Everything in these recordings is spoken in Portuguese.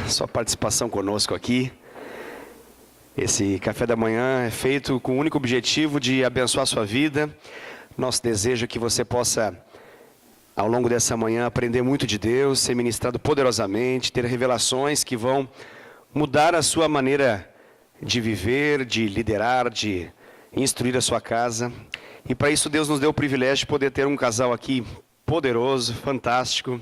sua participação conosco aqui. Esse café da manhã é feito com o único objetivo de abençoar a sua vida. Nosso desejo é que você possa, ao longo dessa manhã, aprender muito de Deus, ser ministrado poderosamente, ter revelações que vão mudar a sua maneira de viver, de liderar, de instruir a sua casa. E para isso Deus nos deu o privilégio de poder ter um casal aqui poderoso, fantástico.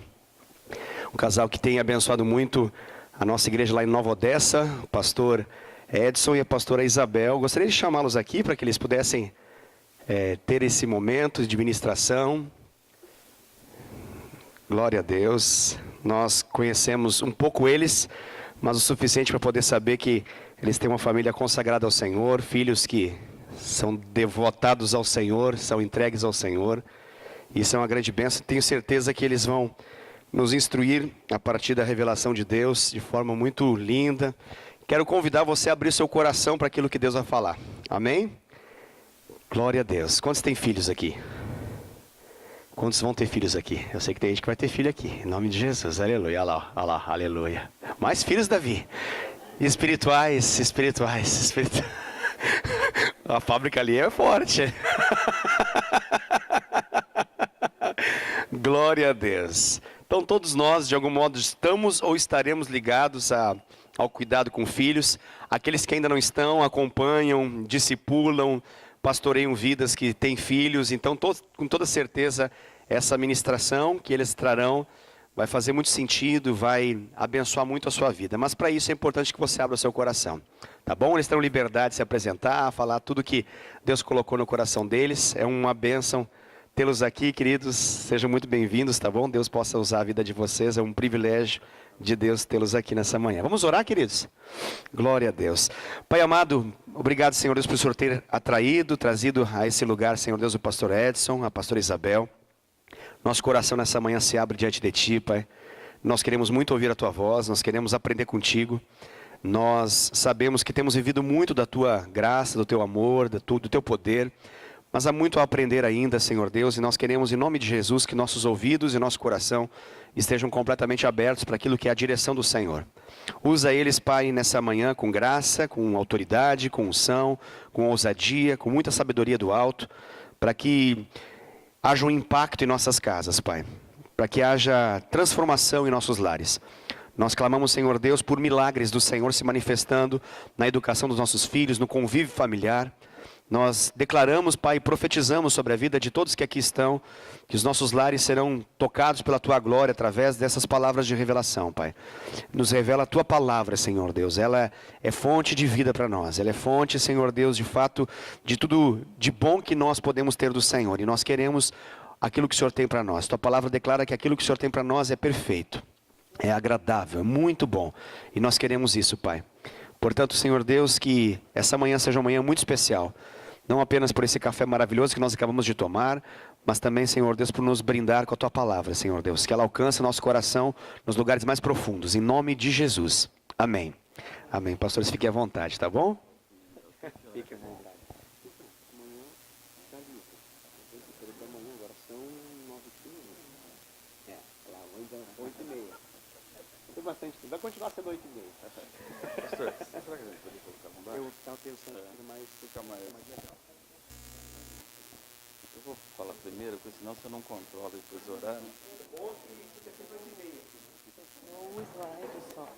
Um casal que tem abençoado muito a nossa igreja lá em Nova Odessa, o pastor Edson e a pastora Isabel. Gostaria de chamá-los aqui para que eles pudessem ter esse momento de ministração. Glória a Deus. Nós conhecemos um pouco eles, mas o suficiente para poder saber que eles têm uma família consagrada ao Senhor, filhos que são devotados ao Senhor, são entregues ao Senhor. Isso é uma grande bênção. Tenho certeza que eles vão nos instruir a partir da revelação de Deus de forma muito linda. Quero convidar você a abrir seu coração para aquilo que Deus vai falar. Amém? Glória a Deus. Quantos têm filhos aqui? Quantos vão ter filhos aqui? Eu sei que tem gente que vai ter filho aqui. Em nome de Jesus. Aleluia. Olha lá, aleluia. Mais filhos, Davi. Espirituais. A fábrica ali é forte. Glória a Deus. Então todos nós, de algum modo, estamos ou estaremos ligados ao cuidado com filhos. Aqueles que ainda não estão, acompanham, discipulam, pastoreiam vidas que têm filhos. Então, com toda certeza, essa ministração que eles trarão vai fazer muito sentido, vai abençoar muito a sua vida. Mas para isso é importante que você abra o seu coração. Tá bom? Eles terão liberdade de se apresentar, falar tudo que Deus colocou no coração deles. É uma bênção tê-los aqui, queridos. Sejam muito bem-vindos, tá bom? Deus possa usar a vida de vocês. É um privilégio de Deus tê-los aqui nessa manhã. Vamos orar, queridos? Glória a Deus. Pai amado, obrigado, Senhor Deus, por o Senhor ter trazido a esse lugar, Senhor Deus, o pastor Edson, a pastora Isabel. Nosso coração nessa manhã se abre diante de Ti, Pai. Nós queremos muito ouvir a Tua voz, nós queremos aprender contigo. Nós sabemos que temos vivido muito da Tua graça, do Teu amor, do Teu poder. Mas há muito a aprender ainda, Senhor Deus, e nós queremos, em nome de Jesus, que nossos ouvidos e nosso coração estejam completamente abertos para aquilo que é a direção do Senhor. Usa eles, Pai, nessa manhã com graça, com autoridade, com unção, com ousadia, com muita sabedoria do alto, para que haja um impacto em nossas casas, Pai, para que haja transformação em nossos lares. Nós clamamos, Senhor Deus, por milagres do Senhor se manifestando na educação dos nossos filhos, no convívio familiar. Nós declaramos, Pai, e profetizamos sobre a vida de todos que aqui estão, que os nossos lares serão tocados pela Tua glória através dessas palavras de revelação, Pai. Nos revela a Tua palavra, Senhor Deus. Ela é fonte de vida para nós. Ela é fonte, Senhor Deus, de fato, de tudo de bom que nós podemos ter do Senhor. E nós queremos aquilo que o Senhor tem para nós. Tua palavra declara que aquilo que o Senhor tem para nós é perfeito, é agradável, é muito bom. E nós queremos isso, Pai. Portanto, Senhor Deus, que essa manhã seja uma manhã muito especial. Não apenas por esse café maravilhoso que nós acabamos de tomar, mas também, Senhor Deus, por nos brindar com a Tua palavra, Senhor Deus. Que ela alcance o nosso coração nos lugares mais profundos. Em nome de Jesus. Amém. Amém. Pastores, fiquem à vontade, tá bom? Fiquem à vontade. Bastante tempo. Vai continuar sendo 8h30. Pastor, será que a gente poderia colocar a mão? Eu estava pensando mais, fica mais legal. Eu vou falar primeiro, porque senão você não controla depois o horário. O slide só.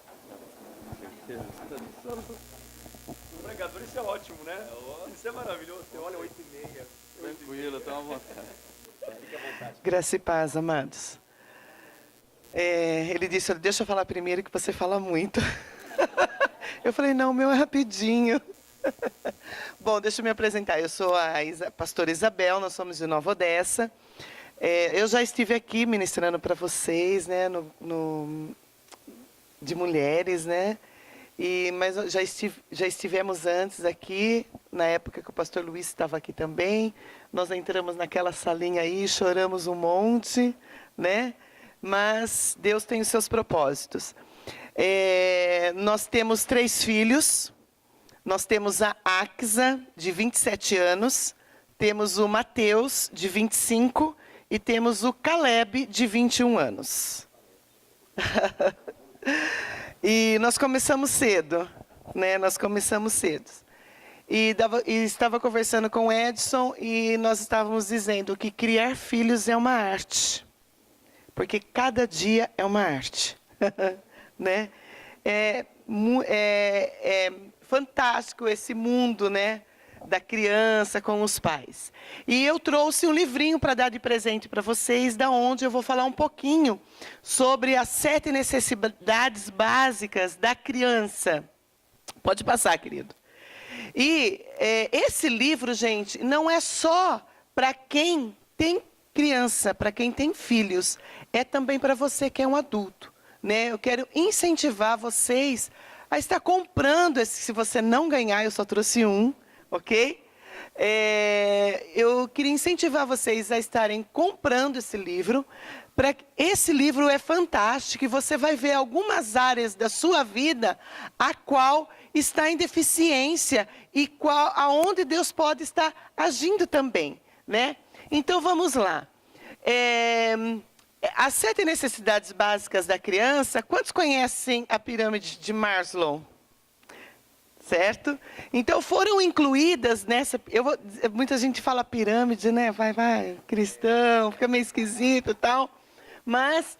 O pregador, isso é ótimo, né? Isso é maravilhoso. Você olha 8h30. Tranquilo, toma vontade. Fique à vontade. Graça e paz, amados. Ele disse, deixa eu falar primeiro que você fala muito. Eu falei, não, o meu é rapidinho. Bom, deixa eu me apresentar. Eu sou a pastora Isabel, nós somos de Nova Odessa. Eu já estive aqui ministrando para vocês, né, de mulheres, né? Mas já estivemos antes aqui, na época que o pastor Luiz estava aqui também. Nós entramos naquela salinha aí, choramos um monte, né? Mas Deus tem os seus propósitos. Nós temos 3 filhos. Nós temos a Axa, de 27 anos. Temos o Mateus, de 25. E temos o Caleb, de 21 anos. E nós começamos cedo, né? Nós começamos cedo. E estava conversando com o Edson e nós estávamos dizendo que criar filhos é uma arte. Porque cada dia é uma arte. Né? É fantástico esse mundo, né? Da criança com os pais. E eu trouxe um livrinho para dar de presente para vocês, da onde eu vou falar um pouquinho sobre as 7 necessidades básicas da criança. Pode passar, querido. E esse livro, gente, não é só para quem tem criança, para quem tem filhos, é também para você que é um adulto, né? Eu quero incentivar vocês a estar comprando esse, se você não ganhar, eu só trouxe um, ok? Eu queria incentivar vocês a estarem comprando esse livro. Esse livro é fantástico e você vai ver algumas áreas da sua vida a qual está em deficiência e aonde Deus pode estar agindo também, né? Então vamos lá. As 7 necessidades básicas da criança, quantos conhecem a pirâmide de Maslow? Certo? Então foram incluídas nessa. Muita gente fala pirâmide, né? Vai, cristão, fica meio esquisito e tal. Mas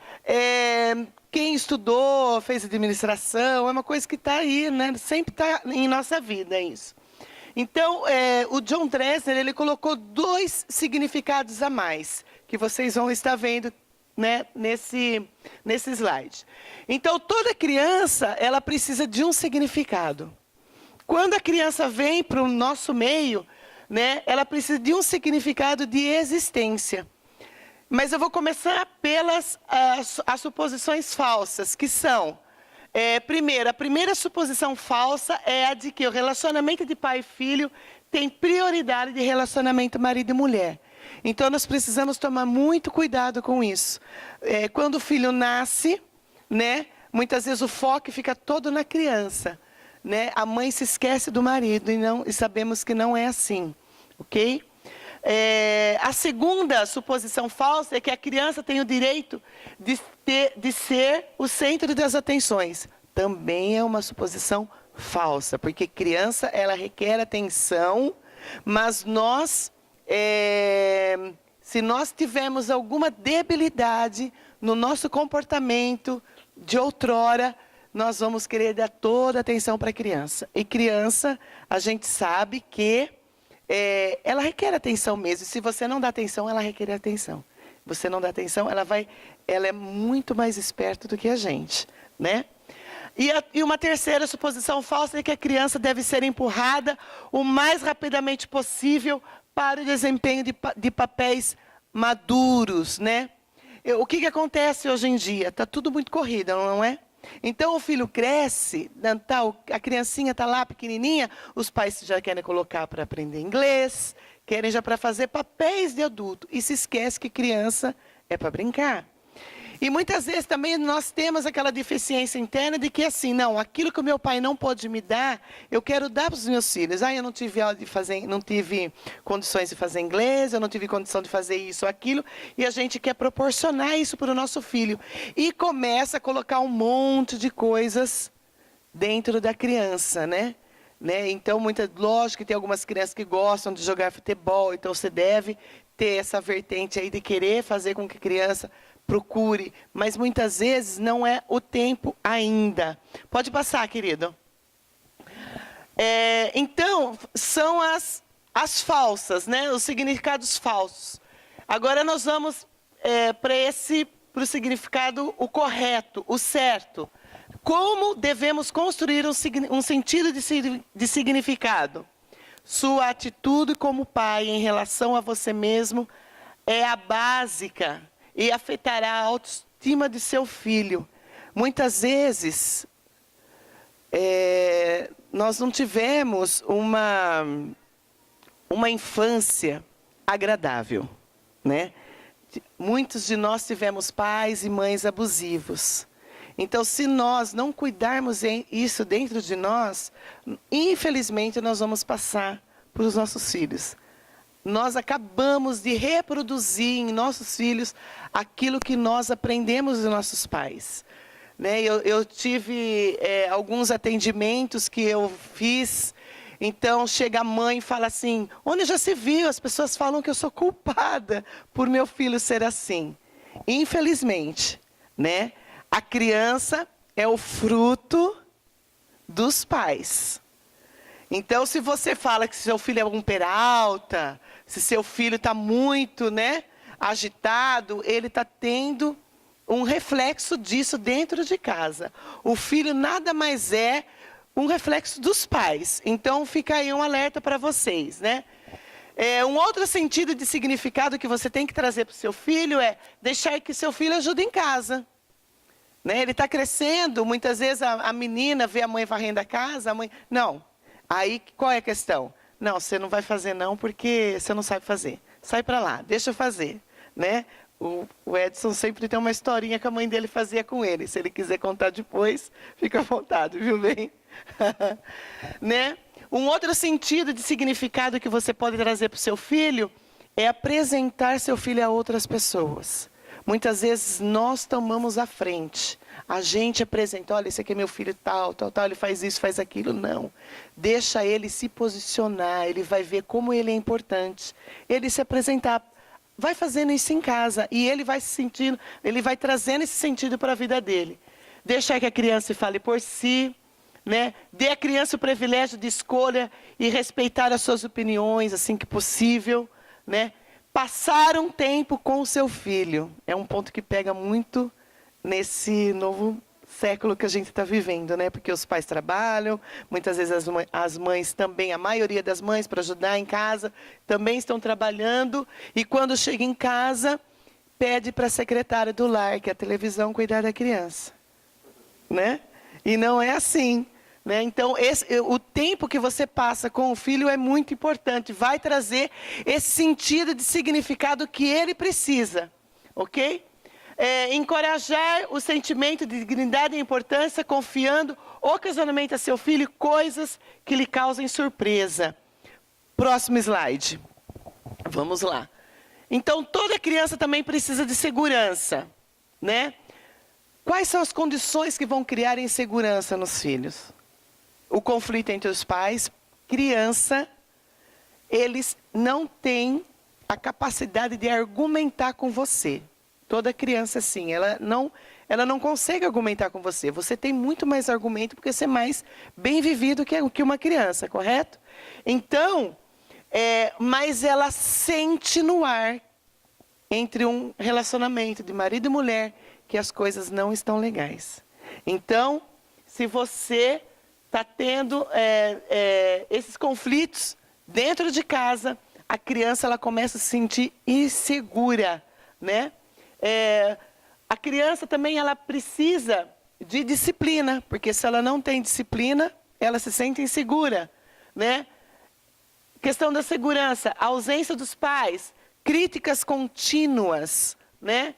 quem estudou, fez administração, é uma coisa que está aí, né? Sempre está em nossa vida, é isso. Então, o John Dressler, ele colocou 2 significados a mais, que vocês vão estar vendo, né, nesse slide. Então, toda criança, ela precisa de um significado. Quando a criança vem para o nosso meio, né, ela precisa de um significado de existência. Mas eu vou começar pelas as suposições falsas, que são... Primeiro, a primeira suposição falsa é a de que o relacionamento de pai e filho tem prioridade de relacionamento marido e mulher. Então, nós precisamos tomar muito cuidado com isso. Quando o filho nasce, né, muitas vezes o foco fica todo na criança. Né? A mãe se esquece do marido e sabemos que não é assim, ok? A segunda suposição falsa é que a criança tem o direito de ser o centro das atenções. Também é uma suposição falsa, porque criança, ela requer atenção, mas se nós tivermos alguma debilidade no nosso comportamento de outrora, nós vamos querer dar toda a atenção para a criança. E criança, a gente sabe que ela requer atenção mesmo. Se você não dá atenção, ela requer atenção. Você não dá atenção, ela é muito mais esperta do que a gente, né? E uma terceira suposição falsa é que a criança deve ser empurrada o mais rapidamente possível para o desempenho de papéis maduros, né? O que acontece hoje em dia? Está tudo muito corrido, não é? Então o filho cresce, a criancinha está lá pequenininha, os pais já querem colocar para aprender inglês, querem já para fazer papéis de adulto e se esquece que criança é para brincar. E muitas vezes também nós temos aquela deficiência interna de que assim, não, aquilo que o meu pai não pode me dar, eu quero dar para os meus filhos. Eu não tive aula de fazer, não tive condições de fazer inglês, eu não tive condição de fazer isso ou aquilo, e a gente quer proporcionar isso para o nosso filho. E começa a colocar um monte de coisas dentro da criança, né? Então, lógico que tem algumas crianças que gostam de jogar futebol, então você deve ter essa vertente aí de querer fazer com que a criança procure, mas muitas vezes não é o tempo ainda. Pode passar, querido. Então, são as falsas, né? Os significados falsos. Agora nós vamos para o significado, o correto, o certo. Como devemos construir um sentido de significado? Sua atitude como pai em relação a você mesmo é a básica e afetará a autoestima de seu filho. Muitas vezes, nós não tivemos uma infância agradável, né? Muitos de nós tivemos pais e mães abusivos. Então, se nós não cuidarmos isso dentro de nós, infelizmente, nós vamos passar para os nossos filhos. Nós acabamos de reproduzir em nossos filhos aquilo que nós aprendemos dos nossos pais. né? Eu tive alguns atendimentos que eu fiz. Então, chega a mãe e fala assim, onde já se viu? As pessoas falam que eu sou culpada por meu filho ser assim. Infelizmente, né? A criança é o fruto dos pais. Então, se você fala que seu filho é um peralta, se seu filho está muito, né, agitado, ele está tendo um reflexo disso dentro de casa. O filho nada mais é um reflexo dos pais. Então, fica aí um alerta para vocês, né? Um outro sentido de significado que você tem que trazer para o seu filho é deixar que seu filho ajude em casa. Né? Ele está crescendo, muitas vezes a menina vê a mãe varrendo a casa, a mãe... Não. Aí, qual é a questão? Não, você não vai fazer não, porque você não sabe fazer. Sai para lá, deixa eu fazer. Né? O Edson sempre tem uma historinha que a mãe dele fazia com ele. Se ele quiser contar depois, fica à vontade, viu bem? Né? Um outro sentido de significado que você pode trazer para o seu filho é apresentar seu filho a outras pessoas. Muitas vezes nós tomamos a frente. A gente apresenta, olha, esse aqui é meu filho tal, ele faz isso, faz aquilo. Não. Deixa ele se posicionar, ele vai ver como ele é importante. Ele se apresentar, vai fazendo isso em casa e ele vai se sentindo, ele vai trazendo esse sentido para a vida dele. Deixa que a criança fale por si, né? Dê à criança o privilégio de escolha e respeitar as suas opiniões, assim que possível, né? Passar um tempo com o seu filho é um ponto que pega muito nesse novo século que a gente está vivendo, né? Porque os pais trabalham, muitas vezes as mães também, a maioria das mães para ajudar em casa, também estão trabalhando. E quando chega em casa, pede para a secretária do lar, que é a televisão, cuidar da criança. Né? E não é assim. Né? Então, o tempo que você passa com o filho é muito importante. Vai trazer esse sentido de significado que ele precisa. Ok? Encorajar o sentimento de dignidade e importância, confiando ocasionalmente a seu filho coisas que lhe causem surpresa. Próximo slide. Vamos lá. Então, toda criança também precisa de segurança. Né? Quais são as condições que vão criar insegurança nos filhos? O conflito entre os pais. Criança, eles não têm a capacidade de argumentar com você. Toda criança, sim, ela não consegue argumentar com você. Você tem muito mais argumento porque você é mais bem vivido que uma criança, correto? Então, mas ela sente no ar, entre um relacionamento de marido e mulher, que as coisas não estão legais. Então, se você está tendo esses conflitos dentro de casa, a criança ela começa a se sentir insegura, né? A criança também ela precisa de disciplina, porque se ela não tem disciplina, ela se sente insegura, né? Questão da segurança, a ausência dos pais, críticas contínuas, né?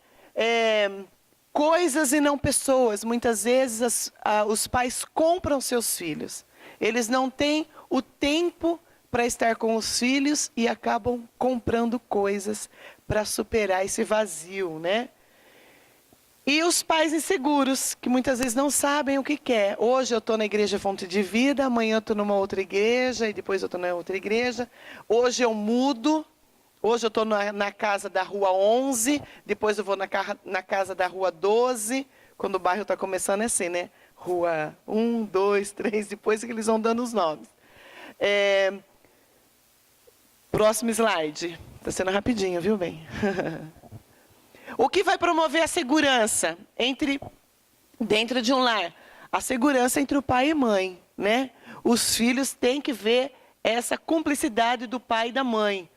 Coisas e não pessoas. Muitas vezes os pais compram seus filhos. Eles não têm o tempo para estar com os filhos e acabam comprando coisas para superar esse vazio, né? E os pais inseguros, que muitas vezes não sabem o que quer. Hoje eu estou na igreja Fonte de Vida, amanhã eu estou numa outra igreja e depois eu estou na outra igreja. Hoje eu mudo. Hoje eu estou na casa da rua 11, depois eu vou na casa da rua 12, quando o bairro está começando assim, né? Rua 1, 2, 3, depois que eles vão dando os nomes. Próximo slide. Está sendo rapidinho, viu, bem? O que vai promover a segurança dentro de um lar? A segurança entre o pai e mãe, né? Os filhos têm que ver essa cumplicidade do pai e da mãe.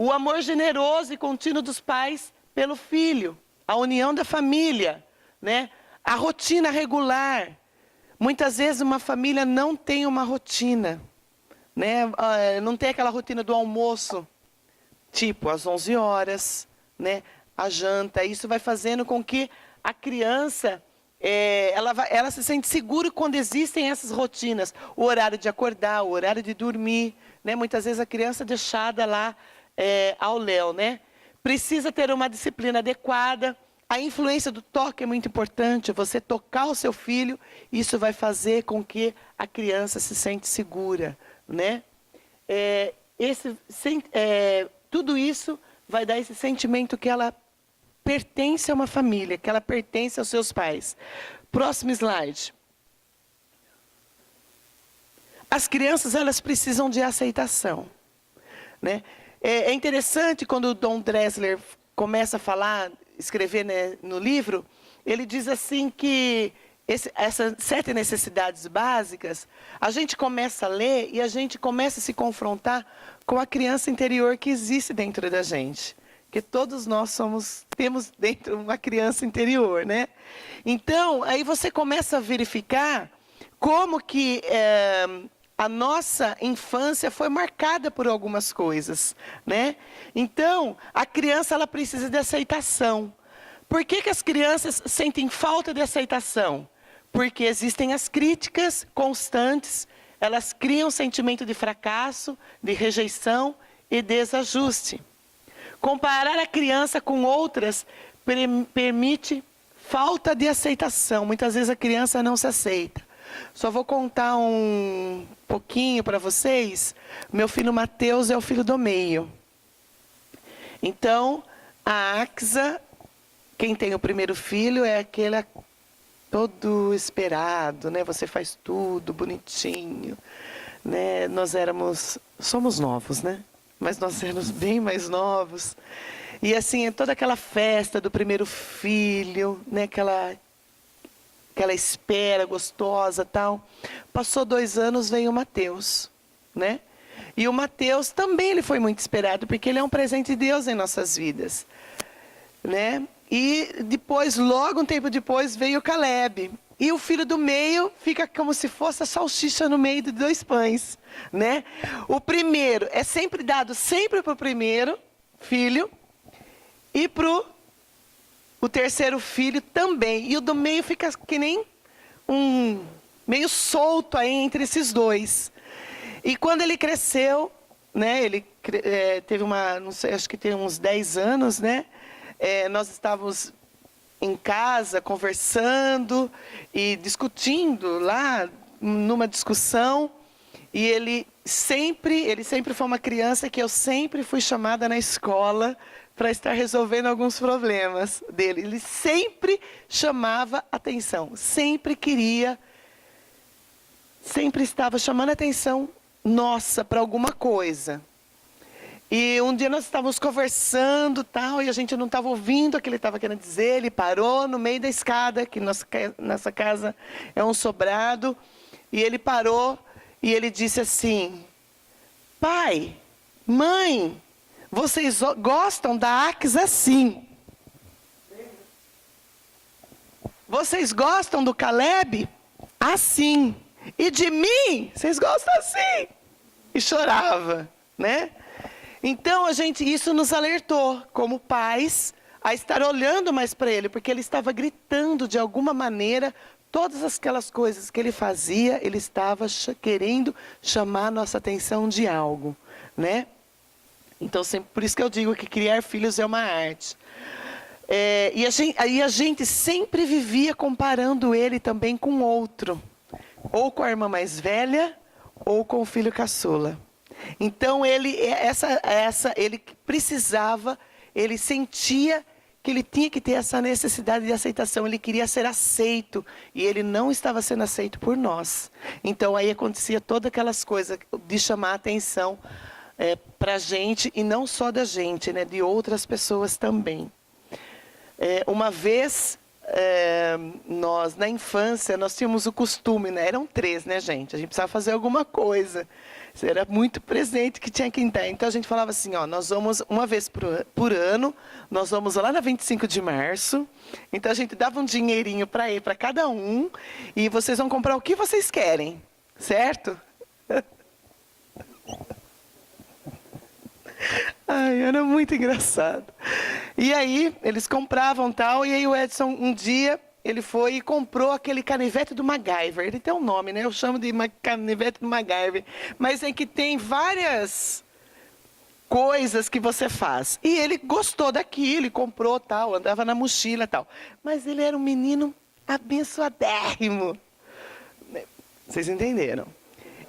O amor generoso e contínuo dos pais pelo filho, a união da família, né? A rotina regular. Muitas vezes uma família não tem uma rotina, né? Não tem aquela rotina do almoço, tipo às 11 horas, né? A janta. Isso vai fazendo com que a criança ela se sente segura quando existem essas rotinas. O horário de acordar, o horário de dormir, né? Muitas vezes a criança é deixada lá ao léu, né? Precisa ter uma disciplina adequada, A influência do toque é muito importante. Você tocar o seu filho, isso vai fazer com que a criança se sente segura, né? Tudo isso vai dar esse sentimento que ela pertence a uma família, que ela pertence aos seus pais. Próximo slide. As crianças, elas precisam de aceitação, né? É interessante quando o Dom Dressler começa a falar, escrever, né, no livro, ele diz assim que essas 7 necessidades básicas, a gente começa a ler e a gente começa a se confrontar com a criança interior que existe dentro da gente. Porque todos nós temos dentro uma criança interior, né? Então, aí você começa a verificar como que a nossa infância foi marcada por algumas coisas, né? Então, a criança, ela precisa de aceitação. Por que as crianças sentem falta de aceitação? Porque existem as críticas constantes, elas criam um sentimento de fracasso, de rejeição e desajuste. Comparar a criança com outras permite falta de aceitação. Muitas vezes a criança não se aceita. Só vou contar um pouquinho para vocês. Meu filho Mateus é o filho do meio. Então, a Axa, quem tem o primeiro filho, é aquele todo esperado, né? Você faz tudo bonitinho, né? Somos novos, né? Mas nós éramos bem mais novos. E assim, toda aquela festa do primeiro filho, né? Aquela espera gostosa, tal. Passou 2 anos, veio o Mateus, né? E o Mateus também ele foi muito esperado, porque ele é um presente de Deus em nossas vidas, né? E depois, logo um tempo depois, veio o Caleb. E o filho do meio fica como se fosse a salsicha no meio de 2 pães, né? O primeiro é sempre dado sempre para o primeiro filho e para o terceiro filho também. E o do meio fica que nem meio solto aí entre esses 2. E quando ele cresceu, né? Ele teve não sei, acho que tem uns 10 anos, né? Nós estávamos em casa conversando e discutindo lá numa discussão, e ele sempre foi uma criança que eu sempre fui chamada na escola para estar resolvendo alguns problemas dele. Ele sempre chamava atenção, sempre estava chamando atenção nossa para alguma coisa. E um dia nós estávamos conversando tal, e a gente não estava ouvindo o que ele estava querendo dizer. Ele parou no meio da escada, que nossa casa é um sobrado. E ele parou e ele disse assim: pai, mãe, vocês gostam da Axa assim? Vocês gostam do Caleb assim? E de mim, vocês gostam assim? E chorava, né? Então, isso nos alertou, como pais, a estar olhando mais para ele, porque ele estava gritando de alguma maneira, todas aquelas coisas que ele fazia, ele estava querendo chamar a nossa atenção de algo, né? Então, por isso que eu digo que criar filhos é uma arte. E a gente sempre vivia comparando ele também com outro, ou com a irmã mais velha, ou com o filho caçula. Então ele precisava, ele sentia que ele tinha que ter essa necessidade de aceitação. Ele queria ser aceito e ele não estava sendo aceito por nós. Então aí acontecia todas aquelas coisas de chamar a atenção para a gente, e não só da gente, né, de outras pessoas também. Uma vez nós na infância nós tínhamos o costume, né, eram 3, né, gente? A gente precisava fazer alguma coisa. Era muito presente que tinha que dar. Então a gente falava assim, ó, nós vamos uma vez por ano, nós vamos lá na 25 de março. Então a gente dava um dinheirinho para ir para cada um, e vocês vão comprar o que vocês querem, certo? Ai, era muito engraçado. E aí eles compravam tal, e aí o Edson um dia ele foi e comprou aquele canivete do MacGyver. Ele tem um nome, né? Eu chamo de canivete do MacGyver. Mas é que tem várias coisas que você faz. E ele gostou daquilo, ele comprou tal, andava na mochila tal. Mas ele era um menino abençoadérrimo. Vocês entenderam?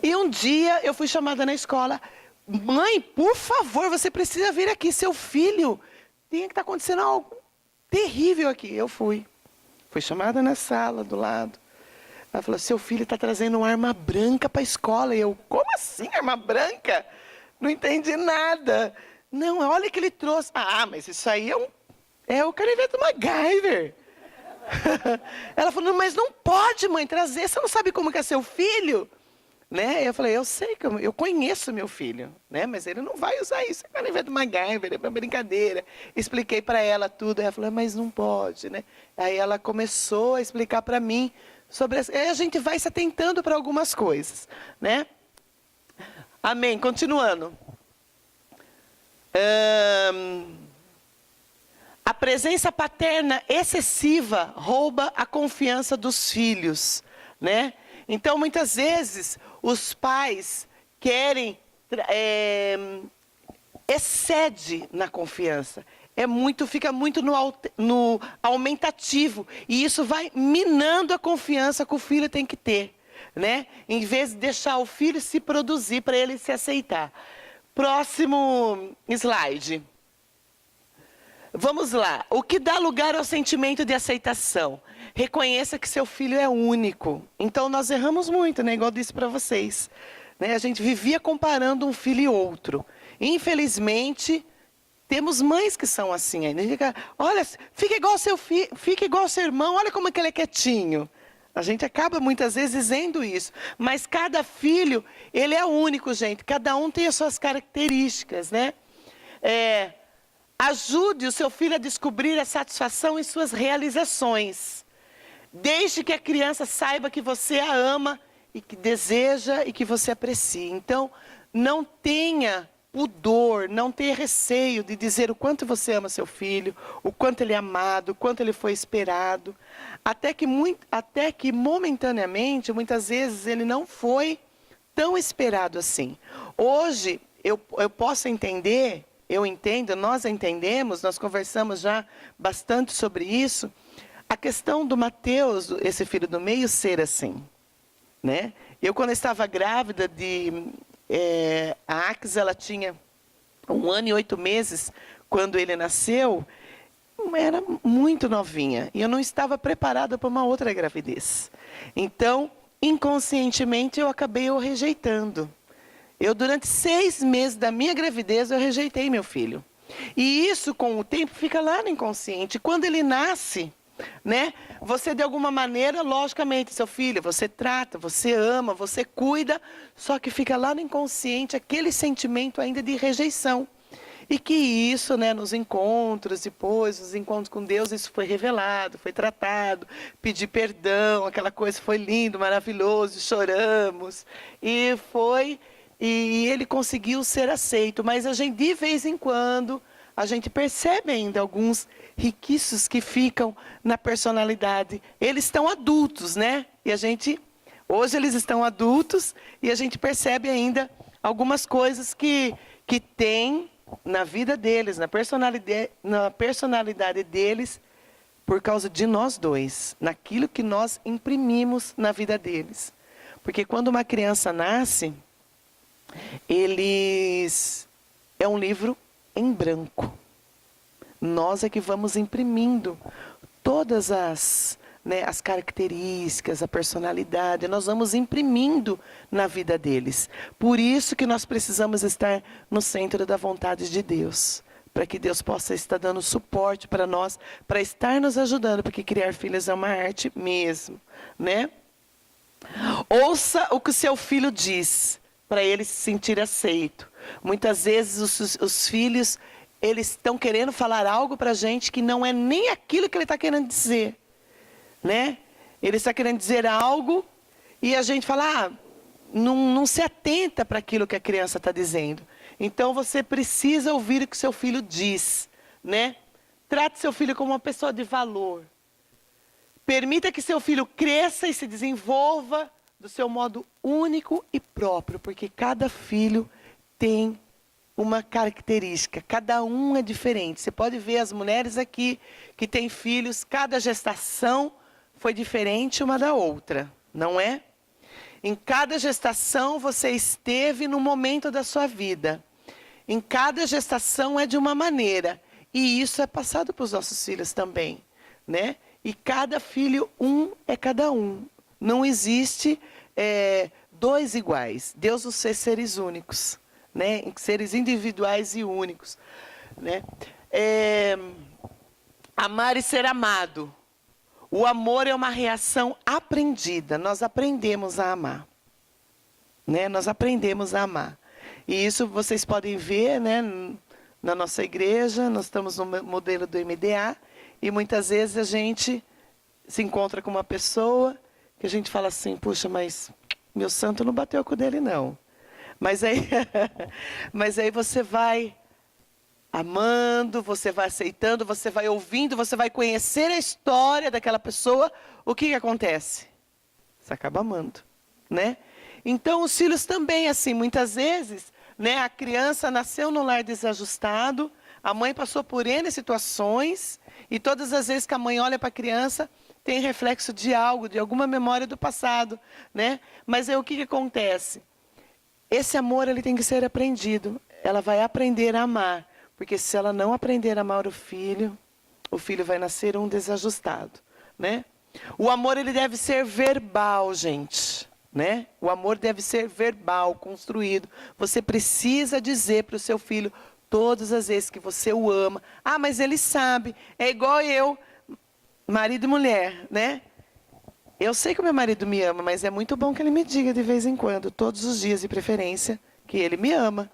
E um dia eu fui chamada na escola. Mãe, por favor, você precisa vir aqui. Seu filho tem que estar acontecendo algo terrível aqui. Eu fui. Fui chamada na sala do lado. Ela falou, seu filho está trazendo uma arma branca para a escola. E eu, como assim arma branca? Não entendi nada. Não, olha o que ele trouxe. Ah, mas isso aí é o canivete do MacGyver. Ela falou, mas não pode, mãe, trazer. Você não sabe como que é seu filho? Né? Eu falei, eu sei, eu conheço meu filho, né? Mas ele não vai usar isso. É canivete do MacGyver, é uma brincadeira. Expliquei para ela tudo. Ela falou, mas não pode, né? Aí ela começou a explicar para mim sobre aí a gente vai se atentando para algumas coisas, né? Amém. Continuando. A presença paterna excessiva rouba a confiança dos filhos, né? Então, muitas vezes, os pais querem excede na confiança. Fica muito no aumentativo. E isso vai minando a confiança que o filho tem que ter, né? Em vez de deixar o filho se produzir para ele se aceitar. Próximo slide. Vamos lá. O que dá lugar ao sentimento de aceitação? Reconheça que seu filho é único. Então, nós erramos muito, né? Igual eu disse para vocês. Né? A gente vivia comparando um filho e outro. Infelizmente, temos mães que são assim. A gente fica, olha, fica igual ao seu filho, fica igual ao seu irmão, olha como é que ele é quietinho. A gente acaba muitas vezes dizendo isso. Mas cada filho, ele é único, gente. Cada um tem as suas características, né? Ajude o seu filho a descobrir a satisfação em suas realizações. Desde que a criança saiba que você a ama, e que deseja e que você aprecia. Então, não tenha pudor, não tenha receio de dizer o quanto você ama seu filho, o quanto ele é amado, o quanto ele foi esperado. Até que momentaneamente, muitas vezes, ele não foi tão esperado assim. Hoje, eu posso entender... Eu entendo, nós entendemos, nós conversamos já bastante sobre isso. A questão do Mateus, esse filho do meio, ser assim, né? Eu, quando estava grávida a Ax, ela tinha 1 ano e 8 meses, quando ele nasceu, era muito novinha. E eu não estava preparada para uma outra gravidez. Então, inconscientemente, eu acabei o rejeitando. Durante 6 meses da minha gravidez, eu rejeitei meu filho. E isso, com o tempo, fica lá no inconsciente. Quando ele nasce, né, você, de alguma maneira, logicamente, seu filho, você trata, você ama, você cuida, só que fica lá no inconsciente aquele sentimento ainda de rejeição. E que isso, né, nos encontros, depois, nos encontros com Deus, isso foi revelado, foi tratado, pedir perdão, aquela coisa foi lindo, maravilhoso, choramos. E ele conseguiu ser aceito, mas a gente, de vez em quando, a gente percebe ainda alguns riquícios que ficam na personalidade. Eles estão adultos, né? Hoje eles estão adultos e a gente percebe ainda algumas coisas que tem na vida deles, na personalidade deles, por causa de nós dois, naquilo que nós imprimimos na vida deles. Porque quando uma criança nasce... É um livro em branco. Nós é que vamos imprimindo todas as características, a personalidade, nós vamos imprimindo na vida deles. Por isso que nós precisamos estar no centro da vontade de Deus, para que Deus possa estar dando suporte para nós, para estar nos ajudando, porque criar filhos é uma arte mesmo, né? Ouça o que o seu filho diz, para ele se sentir aceito. Muitas vezes os filhos, eles estão querendo falar algo para a gente que não é nem aquilo que ele está querendo dizer, né? Ele está querendo dizer algo e a gente fala, não se atenta para aquilo que a criança está dizendo. Então você precisa ouvir o que seu filho diz, né? Trate seu filho como uma pessoa de valor. Permita que seu filho cresça e se desenvolva do seu modo único e próprio, porque cada filho tem uma característica, cada um é diferente. Você pode ver as mulheres aqui que têm filhos, cada gestação foi diferente uma da outra, não é? Em cada gestação você esteve no momento da sua vida. Em cada gestação é de uma maneira. E isso é passado para os nossos filhos também, né? E cada filho, um é cada um. Não existe dois iguais. Deus os fez seres únicos, né? Seres individuais e únicos, né? Amar e ser amado. O amor é uma reação aprendida. Nós aprendemos a amar, né? Nós aprendemos a amar. E isso vocês podem ver, né? Na nossa igreja, nós estamos no modelo do MDA. E muitas vezes a gente se encontra com uma pessoa que a gente fala assim, puxa, mas meu santo não bateu com o dele, não. Mas aí, mas aí você vai amando, você vai aceitando, você vai ouvindo, você vai conhecer a história daquela pessoa. O que acontece? Você acaba amando, né? Então, os filhos também, assim, muitas vezes, né, a criança nasceu num lar desajustado, a mãe passou por N situações, e todas as vezes que a mãe olha para a criança, tem reflexo de algo, de alguma memória do passado, né? Mas aí o que acontece? Esse amor, ele tem que ser aprendido. Ela vai aprender a amar, porque se ela não aprender a amar o filho vai nascer um desajustado, né? O amor, ele deve ser verbal, gente, né? O amor deve ser verbal, construído. Você precisa dizer para o seu filho todas as vezes que você o ama. Ah, mas ele sabe. É igual eu, marido e mulher, né? Eu sei que o meu marido me ama, mas é muito bom que ele me diga de vez em quando, todos os dias de preferência, que ele me ama,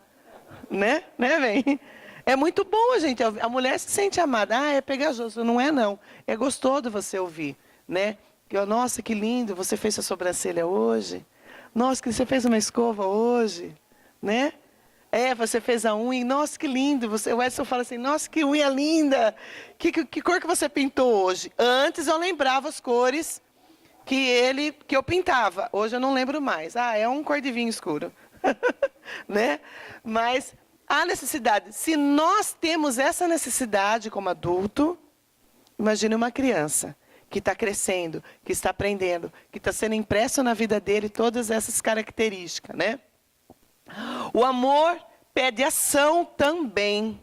né? Né, bem? É muito bom, gente. A mulher se sente amada. Ah, é pegajoso. Não é, não. É gostoso você ouvir, né? Que, nossa, que lindo, você fez sua sobrancelha hoje. Nossa, que você fez uma escova hoje, né? Você fez a unha. Nossa, que lindo. O Edson fala assim, nossa, que unha linda. Que cor que você pintou hoje? Antes eu lembrava as cores que eu pintava. Hoje eu não lembro mais. Ah, é um cor de vinho escuro. Né? Mas a necessidade. Se nós temos essa necessidade como adulto, imagine uma criança que está crescendo, que está aprendendo, que está sendo impresso na vida dele todas essas características, né? O amor pede ação também,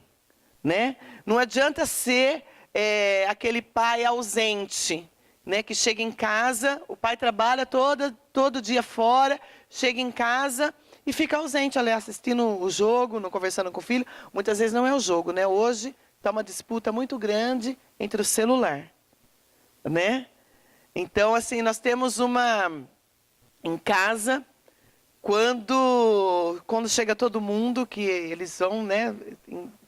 né? Não adianta ser aquele pai ausente, né? Que chega em casa, o pai trabalha todo dia fora, chega em casa e fica ausente, ali assistindo o jogo, não conversando com o filho. Muitas vezes não é o jogo, né? Hoje está uma disputa muito grande entre o celular, né? Então, assim, nós temos em casa, quando chega todo mundo, que eles vão, né?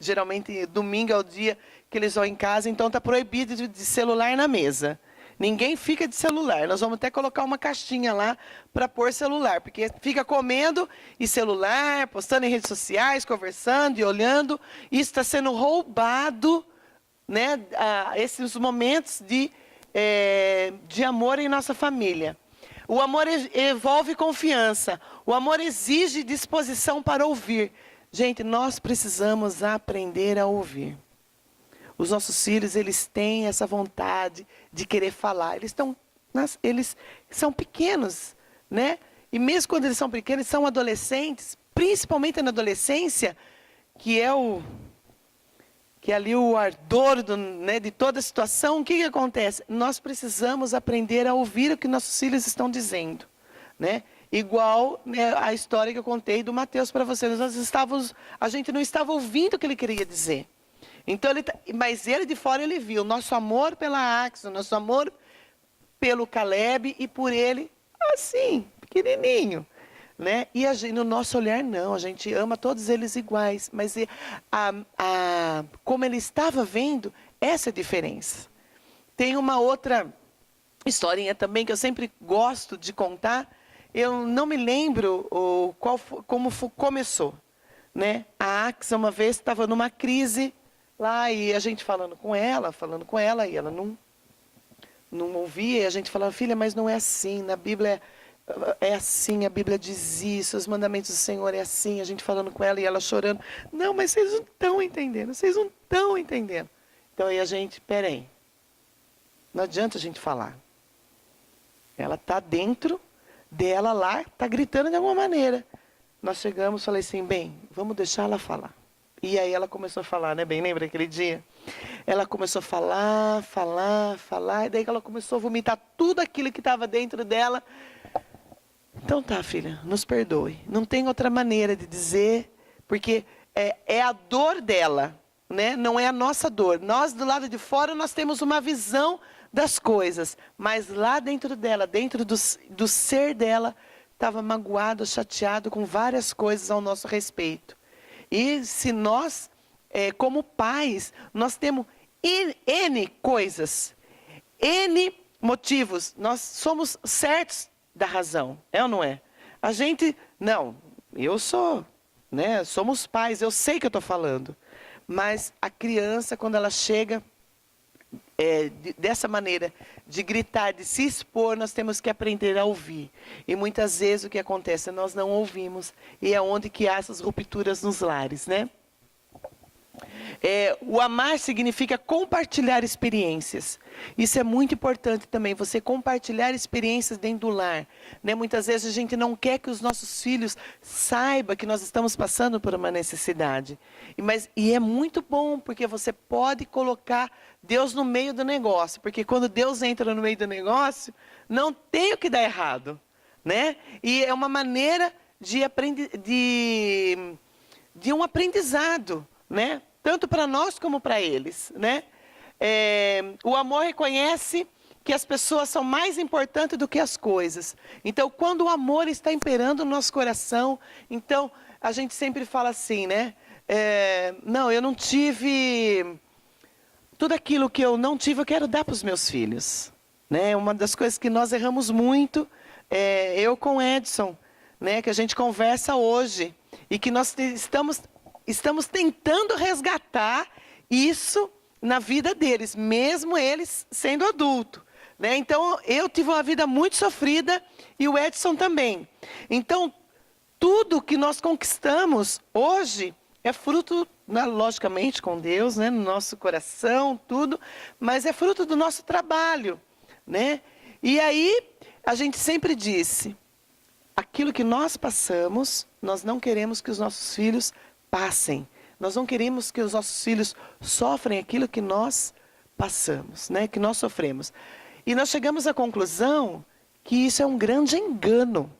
Geralmente domingo é o dia que eles vão em casa, então está proibido de celular na mesa. Ninguém fica de celular. Nós vamos até colocar uma caixinha lá para pôr celular, porque fica comendo e celular, postando em redes sociais, conversando e olhando. Isso está sendo roubado, né? Esses momentos de amor em nossa família. O amor envolve confiança. O amor exige disposição para ouvir. Gente, nós precisamos aprender a ouvir. Os nossos filhos, eles têm essa vontade de querer falar. Eles são pequenos, né? E mesmo quando eles são pequenos, eles são adolescentes, principalmente na adolescência, que é ali o ardor né, de toda a situação. O que acontece? Nós precisamos aprender a ouvir o que nossos filhos estão dizendo, né? Igual, né, a história que eu contei do Mateus para vocês. A gente não estava ouvindo o que ele queria dizer. Então, mas ele de fora ele viu nosso amor pela Axel, nosso amor pelo Caleb e por ele, assim, pequenininho, né? E no nosso olhar não, a gente ama todos eles iguais, mas como ele estava vendo, essa é a diferença. Tem uma outra historinha também que eu sempre gosto de contar. Eu não me lembro como começou, né? A Axel uma vez estava numa crise lá, e a gente falando com ela, e ela não ouvia, e a gente falava, filha, mas não é assim, na Bíblia é assim, a Bíblia diz isso, os mandamentos do Senhor é assim, a gente falando com ela e ela chorando. Não, mas vocês não estão entendendo, vocês não estão entendendo. Então aí a gente, peraí, não adianta a gente falar. Ela está dentro dela lá, está gritando de alguma maneira. Nós chegamos, falei assim, bem, vamos deixar ela falar. E aí ela começou a falar, né, bem, lembra aquele dia? Ela começou a falar, e daí ela começou a vomitar tudo aquilo que estava dentro dela. Então tá, filha, nos perdoe. Não tem outra maneira de dizer, porque é a dor dela, né? Não é a nossa dor. Nós, do lado de fora, nós temos uma visão das coisas, mas lá dentro dela, dentro do ser dela, estava magoado, chateado com várias coisas ao nosso respeito. E se nós, como pais, nós temos N coisas, N motivos, nós somos certos da razão, é ou não é? A gente, não, eu sou, né, somos pais, eu sei que eu estou falando, mas a criança, quando ela chega dessa maneira, de gritar, de se expor, nós temos que aprender a ouvir. E muitas vezes o que acontece? Nós não ouvimos, e é onde que há essas rupturas nos lares, né? O amar significa compartilhar experiências. Isso é muito importante também, você compartilhar experiências dentro do lar, né? Muitas vezes a gente não quer que os nossos filhos saibam que nós estamos passando por uma necessidade. E é muito bom, porque você pode colocar Deus no meio do negócio. Porque quando Deus entra no meio do negócio, não tem o que dar errado, né? E é uma maneira de um aprendizado, né? Tanto para nós como para eles, né? O amor reconhece que as pessoas são mais importantes do que as coisas. Então, quando o amor está imperando no nosso coração, então a gente sempre fala assim, né? Não, eu não tive tudo aquilo que eu não tive, eu quero dar para os meus filhos, né? Uma das coisas que nós erramos muito, eu com o Edson, né? Que a gente conversa hoje e que nós estamos tentando resgatar isso na vida deles, mesmo eles sendo adultos, né? Então, eu tive uma vida muito sofrida e o Edson também. Então, tudo que nós conquistamos hoje é fruto, né, logicamente, com Deus, né, no nosso coração, tudo, mas é fruto do nosso trabalho, né? E aí, a gente sempre disse, aquilo que nós passamos, nós não queremos que os nossos filhos passem. Nós não queremos que os nossos filhos sofrem aquilo que nós passamos, né? Que nós sofremos. E nós chegamos à conclusão que isso é um grande engano.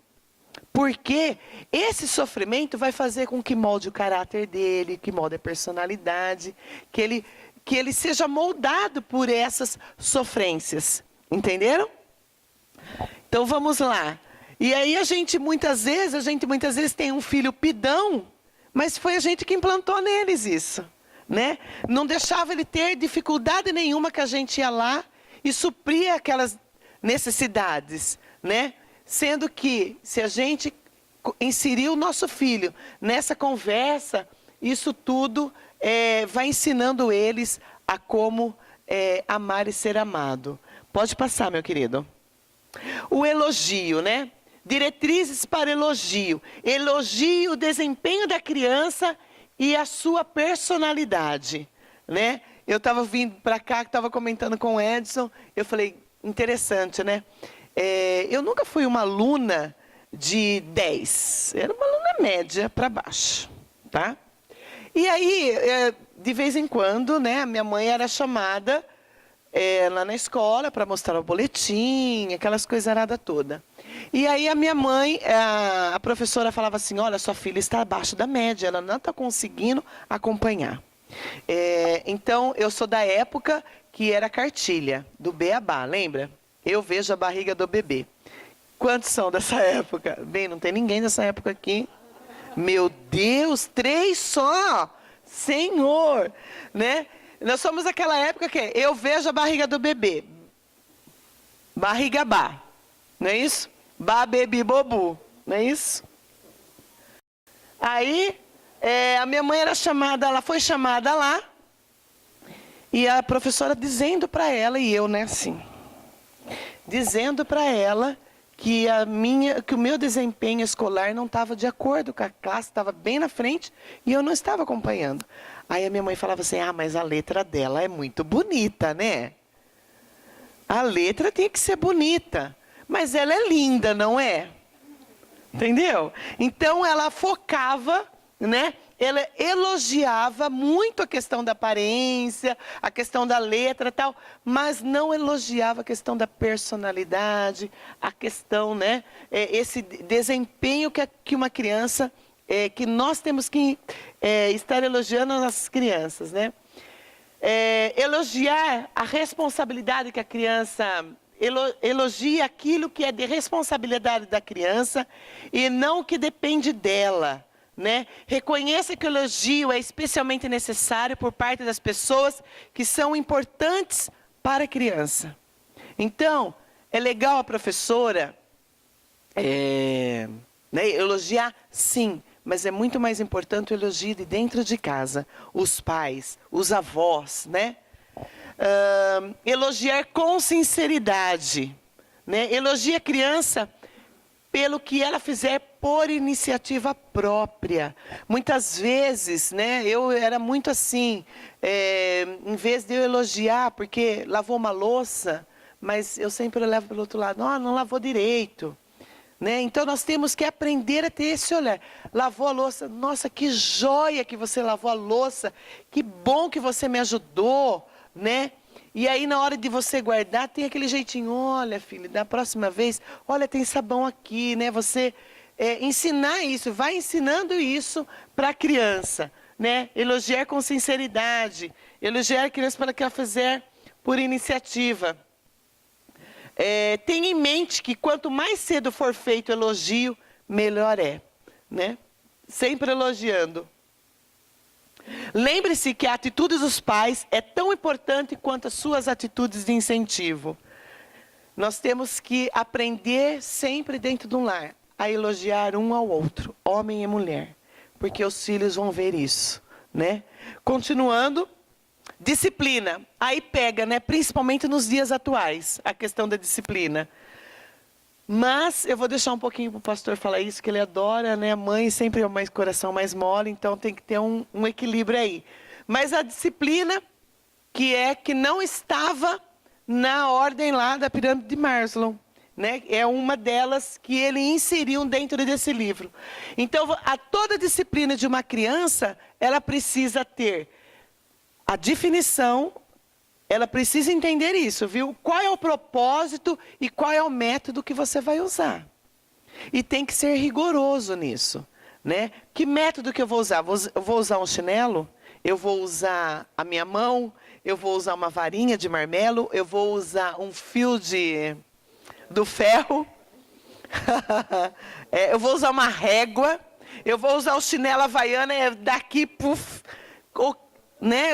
Porque esse sofrimento vai fazer com que molde o caráter dele, que molde a personalidade, que ele seja moldado por essas sofrências. Entenderam? Então vamos lá. E aí a gente muitas vezes tem um filho pidão, mas foi a gente que implantou neles isso, né? Não deixava ele ter dificuldade nenhuma, que a gente ia lá e supria aquelas necessidades, né? Sendo que, se a gente inserir o nosso filho nessa conversa, isso tudo vai ensinando eles a como amar e ser amado. Pode passar, meu querido. O elogio, né? Diretrizes para elogio. Elogie o desempenho da criança e a sua personalidade, né? Eu estava vindo para cá, estava comentando com o Edson, eu falei, interessante, né? Eu nunca fui uma aluna de 10, era uma aluna média para baixo, tá? E aí, de vez em quando, né, a minha mãe era chamada lá na escola para mostrar o boletim, aquelas coisaradas todas. E aí a minha mãe, a professora falava assim, olha, sua filha está abaixo da média, ela não está conseguindo acompanhar. Então, eu sou da época que era cartilha, do Beabá, lembra? Eu vejo a barriga do bebê. Quantos são dessa época? Bem, não tem ninguém dessa época aqui. Meu Deus, 3 só! Senhor! Né? Nós somos daquela época que eu vejo a barriga do bebê. Barriga Bá. Não é isso? Bá, bebi, bobu. Não é isso? Aí, a minha mãe era chamada, ela foi chamada lá. E a professora dizendo para ela, e eu, né, assim... dizendo para ela que o meu desempenho escolar não estava de acordo com a classe, estava bem na frente e eu não estava acompanhando. Aí a minha mãe falava assim, mas a letra dela é muito bonita, né? A letra tem que ser bonita, mas ela é linda, não é? Entendeu? Então ela focava, né? Ela elogiava muito a questão da aparência, a questão da letra e tal, mas não elogiava a questão da personalidade, a questão, né? Esse desempenho que uma criança, que nós temos que estar elogiando as nossas crianças, né? Elogiar a responsabilidade que a criança... Elogia aquilo que é de responsabilidade da criança e não o que depende dela. Né? Reconheça que o elogio é especialmente necessário por parte das pessoas que são importantes para a criança. Então, é legal a professora né, elogiar, sim, mas é muito mais importante o elogio de dentro de casa. Os pais, os avós, né? Elogiar com sinceridade. Né? Elogie a criança pelo que ela fizer por iniciativa própria. Muitas vezes, né, eu era muito assim, em vez de eu elogiar, porque lavou uma louça, mas eu sempre levo pelo outro lado, não lavou direito. Né? Então nós temos que aprender a ter esse olhar. Lavou a louça, nossa, que joia que você lavou a louça, que bom que você me ajudou, né? E aí, na hora de você guardar, tem aquele jeitinho, olha, filho, da próxima vez, olha, tem sabão aqui, né? Você ensinar isso, vai ensinando isso para a criança, né? Elogiar com sinceridade, elogiar a criança para que ela fizer por iniciativa. Tenha em mente que quanto mais cedo for feito o elogio, melhor é, né? Sempre elogiando. Lembre-se que a atitude dos pais é tão importante quanto as suas atitudes de incentivo. Nós temos que aprender sempre dentro de um lar a elogiar um ao outro, homem e mulher, porque os filhos vão ver isso, né? Continuando, disciplina. Aí pega, né? Principalmente nos dias atuais, a questão da disciplina. Mas eu vou deixar um pouquinho para o pastor falar isso, que ele adora, né? A mãe sempre é um coração mais mole, então tem que ter um equilíbrio aí. Mas a disciplina, que não estava na ordem lá da pirâmide de Maslow, né? É uma delas que ele inseriu dentro desse livro. Então, toda disciplina de uma criança, ela precisa ter a definição. Ela precisa entender isso, viu? Qual é o propósito e qual é o método que você vai usar. E tem que ser rigoroso nisso, né? Que método que eu vou usar? Eu vou usar um chinelo? Eu vou usar a minha mão? Eu vou usar uma varinha de marmelo? Eu vou usar um fio do ferro? Eu vou usar uma régua? Eu vou usar o chinelo havaiana daqui, puf... Né?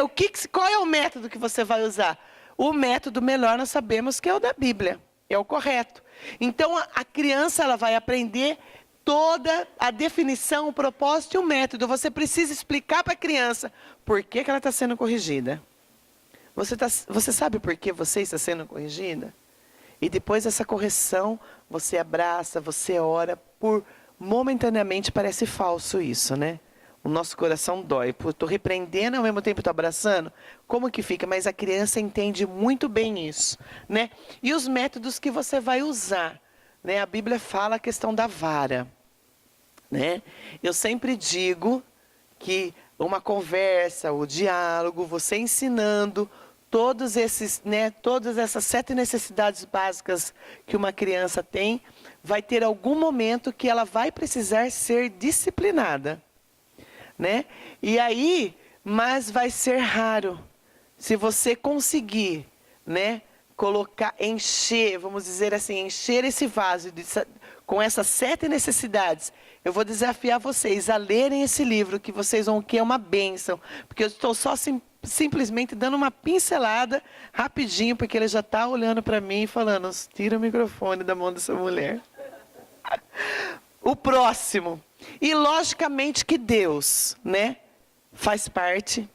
Qual é o método que você vai usar? O método melhor nós sabemos que é o da Bíblia, é o correto. Então a criança ela vai aprender toda a definição, o propósito e o método. Você precisa explicar para a criança por que ela está sendo corrigida. Você sabe por que você está sendo corrigida? E depois dessa correção, você abraça, você ora, momentaneamente parece falso isso, né? O nosso coração dói. Estou repreendendo, ao mesmo tempo estou abraçando. Como que fica? Mas a criança entende muito bem isso, né? E os métodos que você vai usar, né? A Bíblia fala a questão da vara, né? Eu sempre digo que uma conversa, o diálogo, você ensinando todos esses, né? Todas essas 7 necessidades básicas que uma criança tem, vai ter algum momento que ela vai precisar ser disciplinada. Né? E aí, mas vai ser raro. Se você conseguir, né, encher, vamos dizer assim, encher esse vaso com essas 7 necessidades, eu vou desafiar vocês a lerem esse livro, que vocês vão, que é uma bênção. Porque eu estou só simplesmente dando uma pincelada rapidinho, porque ele já está olhando para mim e falando, tira o microfone da mão dessa mulher. O próximo. E logicamente que Deus, faz parte,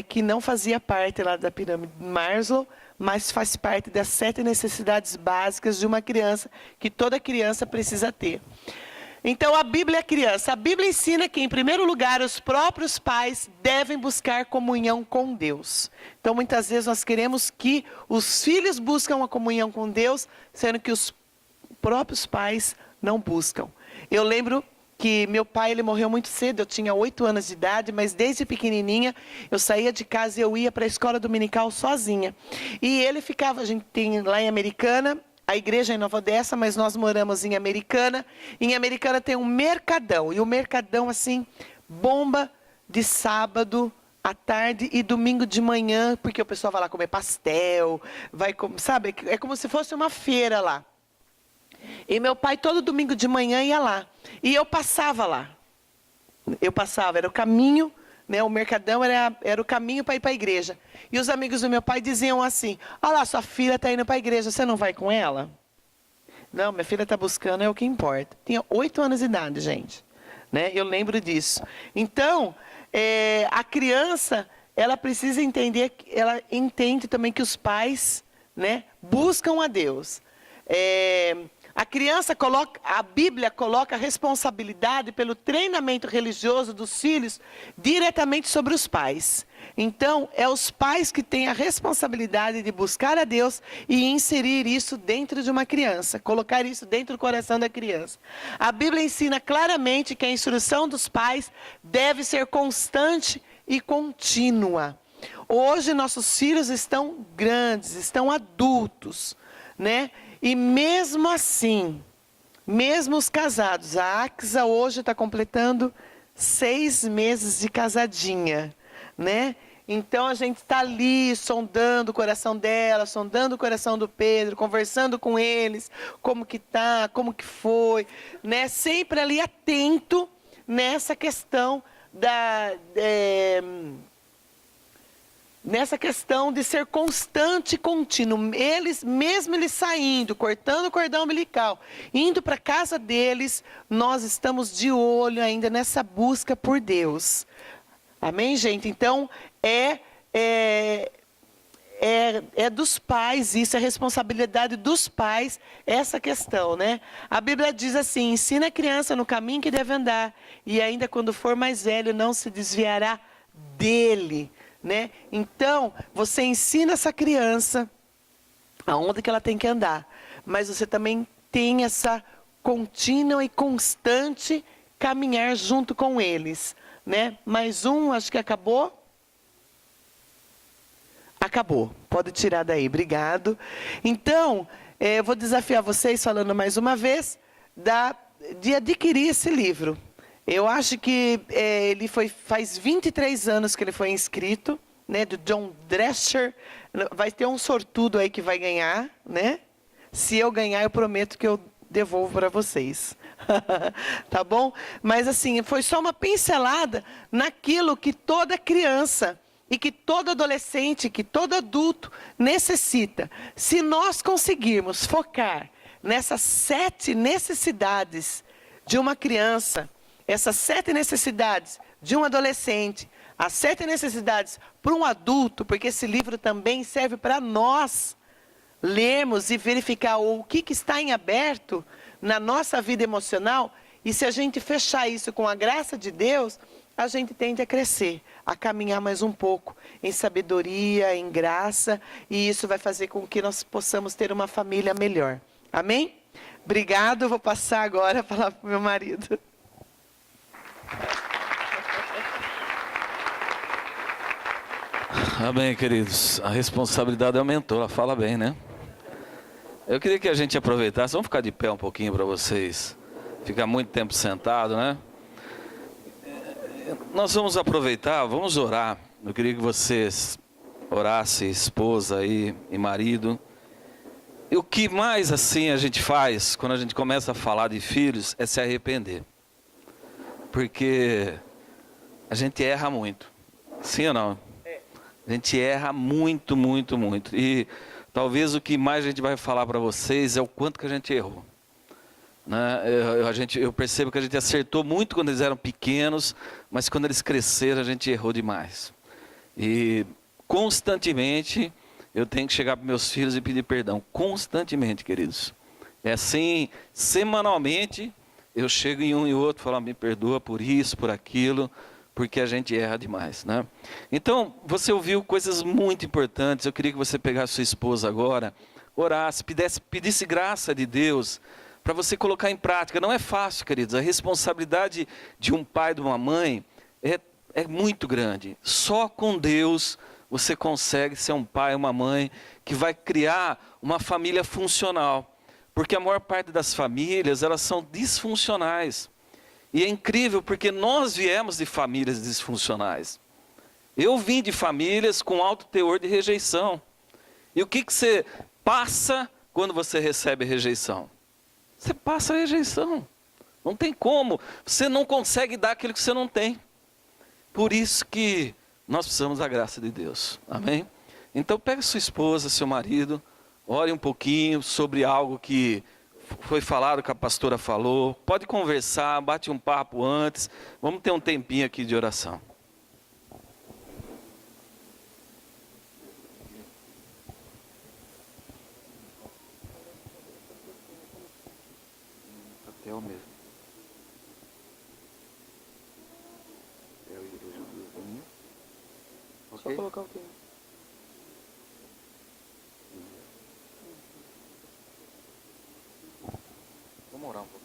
que não fazia parte lá da pirâmide de Maslow, mas faz parte das 7 necessidades básicas de uma criança, que toda criança precisa ter. Então, a Bíblia é criança. A Bíblia ensina que, em primeiro lugar, os próprios pais devem buscar comunhão com Deus. Então, muitas vezes nós queremos que os filhos buscam a comunhão com Deus, sendo que os próprios pais não buscam. Eu lembro que meu pai, ele morreu muito cedo, eu tinha 8 anos de idade, mas desde pequenininha eu saía de casa e eu ia para a escola dominical sozinha. E ele ficava, a gente tem lá em Americana, a igreja é em Nova Odessa, mas nós moramos em Americana. Em Americana tem um mercadão, e o mercadão, assim, bomba de sábado à tarde e domingo de manhã, porque o pessoal vai lá comer pastel, sabe, é como se fosse uma feira lá. E meu pai todo domingo de manhã ia lá, e eu passava lá. Eu passava, era o caminho, né, o mercadão era o caminho para ir para a igreja. E os amigos do meu pai diziam assim: olha lá, sua filha está indo para a igreja, você não vai com ela? Não, minha filha está buscando, é o que importa. Tinha 8 anos de idade, gente. Né? Eu lembro disso. Então, a criança, ela precisa entender, ela entende também que os pais, né, buscam a Deus. A criança a Bíblia coloca a responsabilidade pelo treinamento religioso dos filhos diretamente sobre os pais. Então, é os pais que têm a responsabilidade de buscar a Deus e inserir isso dentro de uma criança, colocar isso dentro do coração da criança. A Bíblia ensina claramente que a instrução dos pais deve ser constante e contínua. Hoje, nossos filhos estão grandes, estão adultos, né? E mesmo assim, mesmo os casados, a Axa hoje está completando 6 meses de casadinha, né? Então a gente está ali sondando o coração dela, sondando o coração do Pedro, conversando com eles, como que tá, como que foi, né? Sempre ali atento nessa questão nessa questão de ser constante e contínuo. Mesmo eles saindo, cortando o cordão umbilical, indo para a casa deles, nós estamos de olho ainda nessa busca por Deus. Amém, gente? Então, é dos pais, isso é responsabilidade dos pais, essa questão, né? A Bíblia diz assim: ensina a criança no caminho que deve andar, e ainda quando for mais velho, não se desviará dele. Né? Então, você ensina essa criança aonde que ela tem que andar, mas você também tem essa contínua e constante caminhar junto com eles, né? Mais um, acho que acabou. Acabou, pode tirar daí, obrigado. Então, eu vou desafiar vocês, falando mais uma vez, de adquirir esse livro. Eu acho que faz 23 anos que ele foi inscrito, né, do John Drescher. Vai ter um sortudo aí que vai ganhar, né? Se eu ganhar, eu prometo que eu devolvo para vocês. Tá bom? Mas assim, foi só uma pincelada naquilo que toda criança e que todo adolescente, que todo adulto necessita. Se nós conseguirmos focar nessas 7 necessidades de uma criança, essas 7 necessidades de um adolescente, as 7 necessidades para um adulto, porque esse livro também serve para nós lermos e verificar o que está em aberto na nossa vida emocional, e se a gente fechar isso com a graça de Deus, a gente tende a crescer, a caminhar mais um pouco em sabedoria, em graça, e isso vai fazer com que nós possamos ter uma família melhor. Amém? Obrigado, vou passar agora a palavra para o meu marido. Amém, queridos. A responsabilidade aumentou, ela fala bem, né? Eu queria que a gente aproveitasse, vamos ficar de pé um pouquinho para vocês, ficar muito tempo sentado, né? Nós vamos aproveitar, vamos orar. Eu queria que vocês orassem, esposa e marido. E o que mais assim a gente faz quando a gente começa a falar de filhos é se arrepender. Porque a gente erra muito. Sim ou não? A gente erra muito, muito, muito. E talvez o que mais a gente vai falar para vocês é o quanto que a gente errou. Né? Eu percebo que a gente acertou muito quando eles eram pequenos, mas quando eles cresceram a gente errou demais. E constantemente eu tenho que chegar para meus filhos e pedir perdão constantemente, queridos. É assim, semanalmente, eu chego em um e outro e falo, me perdoa por isso, por aquilo, porque a gente erra demais, né? Então, você ouviu coisas muito importantes. Eu queria que você pegasse sua esposa agora, orasse, pedisse graça de Deus, para você colocar em prática. Não é fácil, queridos. A responsabilidade de um pai e de uma mãe é muito grande. Só com Deus você consegue ser um pai, uma mãe, que vai criar uma família funcional. Porque a maior parte das famílias, elas são disfuncionais. E é incrível, porque nós viemos de famílias disfuncionais. Eu vim de famílias com alto teor de rejeição. E o que você passa quando você recebe rejeição? Você passa a rejeição. Não tem como. Você não consegue dar aquilo que você não tem. Por isso que nós precisamos da graça de Deus. Amém? Então pega sua esposa, seu marido, ore um pouquinho sobre algo que foi falado, que a pastora falou. Pode conversar, bate um papo antes. Vamos ter um tempinho aqui de oração. Papel mesmo. Só colocar o quê? Vamos orar um pouquinho.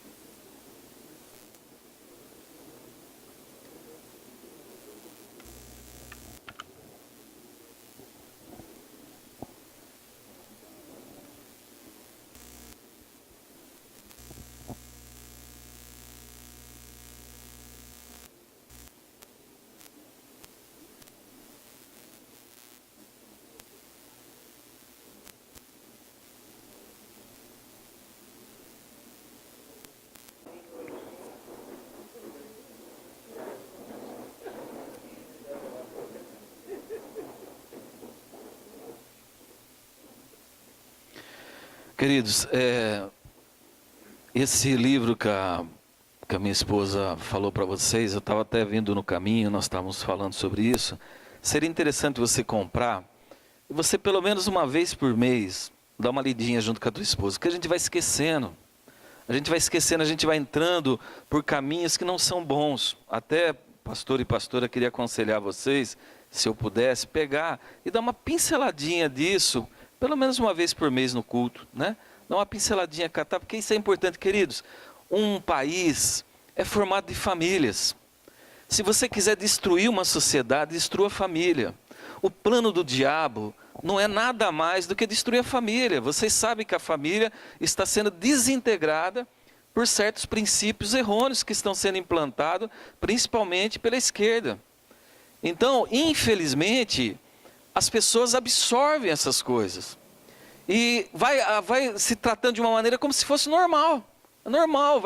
Queridos, esse livro que a minha esposa falou para vocês, eu estava até vindo no caminho, nós estávamos falando sobre isso. Seria interessante você comprar, e você pelo menos uma vez por mês, dar uma lidinha junto com a tua esposa, porque a gente vai esquecendo. A gente vai entrando por caminhos que não são bons. Até pastor e pastora, queria aconselhar vocês, se eu pudesse, pegar e dar uma pinceladinha disso, pelo menos uma vez por mês no culto, né? Dá uma pinceladinha, catar, porque isso é importante, queridos. Um país é formado de famílias. Se você quiser destruir uma sociedade, destrua a família. O plano do diabo não é nada mais do que destruir a família. Vocês sabem que a família está sendo desintegrada por certos princípios errôneos que estão sendo implantados, principalmente pela esquerda. Então, infelizmente, as pessoas absorvem essas coisas. E vai se tratando de uma maneira como se fosse normal. Normal.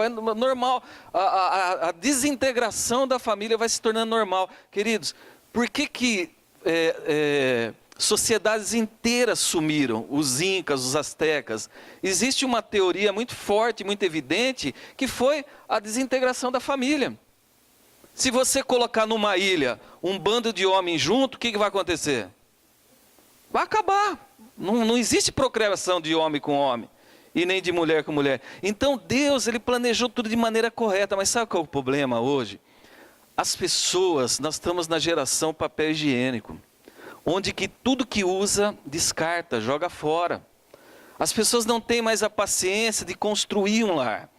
A desintegração da família vai se tornando normal. Queridos, por que sociedades inteiras sumiram? Os incas, os astecas. Existe uma teoria muito forte, muito evidente, que foi a desintegração da família. Se você colocar numa ilha um bando de homens junto, o que vai acontecer? Vai acabar. Não existe procriação de homem com homem. E nem de mulher com mulher. Então Deus, Ele planejou tudo de maneira correta. Mas sabe qual é o problema hoje? As pessoas, nós estamos na geração papel higiênico. Onde que tudo que usa, descarta, joga fora. As pessoas não têm mais a paciência de construir um lar.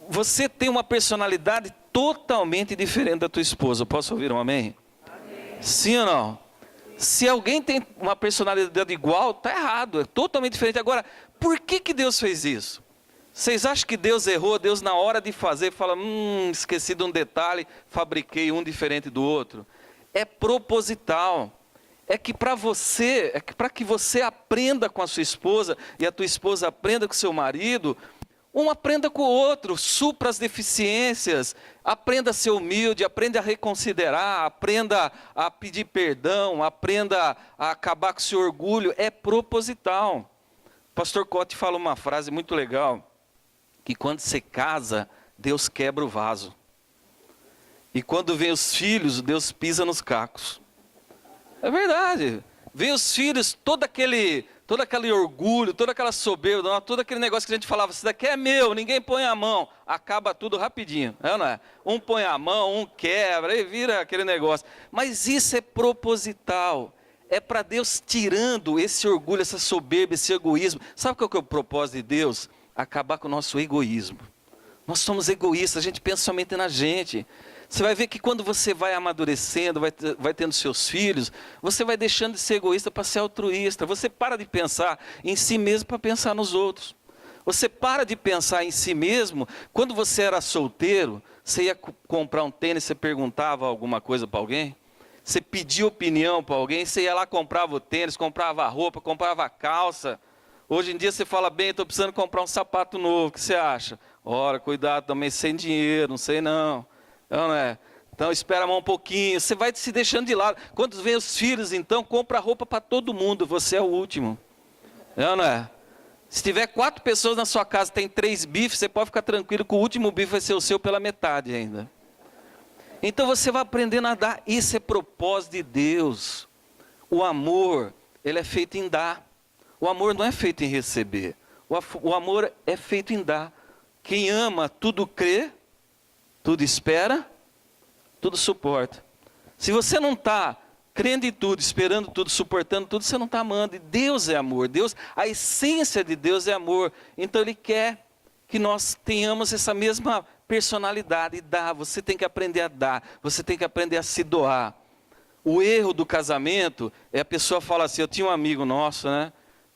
Você tem uma personalidade totalmente diferente da tua esposa. Eu posso ouvir um amém? Amém. Sim ou não? Se alguém tem uma personalidade igual, está errado, é totalmente diferente. Agora, por que Deus fez isso? Vocês acham que Deus errou? Deus na hora de fazer fala, esqueci de um detalhe, fabriquei um diferente do outro. É proposital. É que para que você aprenda com a sua esposa e a tua esposa aprenda com o seu marido, um aprenda com o outro, supra as deficiências, aprenda a ser humilde, aprenda a reconsiderar, aprenda a pedir perdão, aprenda a acabar com o seu orgulho, é proposital. O pastor Cote fala uma frase muito legal, que quando você casa, Deus quebra o vaso. E quando vem os filhos, Deus pisa nos cacos. É verdade. Vem os filhos, todo aquele orgulho, toda aquela soberba, todo aquele negócio que a gente falava, isso daqui é meu, ninguém põe a mão. Acaba tudo rapidinho, não é? Um põe a mão, um quebra, aí vira aquele negócio. Mas isso é proposital. É para Deus tirando esse orgulho, essa soberba, esse egoísmo. Sabe qual que é o propósito de Deus? Acabar com o nosso egoísmo. Nós somos egoístas, a gente pensa somente na gente. Você vai ver que quando você vai amadurecendo, vai tendo seus filhos, você vai deixando de ser egoísta para ser altruísta. Você para de pensar em si mesmo para pensar nos outros. Você para de pensar em si mesmo. Quando você era solteiro, você ia comprar um tênis, você perguntava alguma coisa para alguém? Você pedia opinião para alguém? Você ia lá, comprava o tênis, comprava a roupa, comprava a calça. Hoje em dia você fala, bem, estou precisando comprar um sapato novo, o que você acha? Ora, cuidado também, sem dinheiro, não sei não. Não é? Então espera um pouquinho, você vai se deixando de lado. Quando vem os filhos, então, compra roupa para todo mundo, você é o último. Não é? Se tiver 4 pessoas na sua casa, tem 3 bifes, você pode ficar tranquilo que o último bife vai ser o seu pela metade ainda. Então você vai aprendendo a dar, isso é propósito de Deus. O amor, ele é feito em dar. O amor não é feito em receber. O amor é feito em dar. Quem ama, tudo crê, tudo espera, tudo suporta. Se você não está crendo em tudo, esperando tudo, suportando tudo, você não está amando. E Deus é amor. Deus, a essência de Deus é amor. Então Ele quer que nós tenhamos essa mesma personalidade. E dar, você tem que aprender a dar. Você tem que aprender a se doar. O erro do casamento é a pessoa falar assim, eu tinha um amigo nosso, né?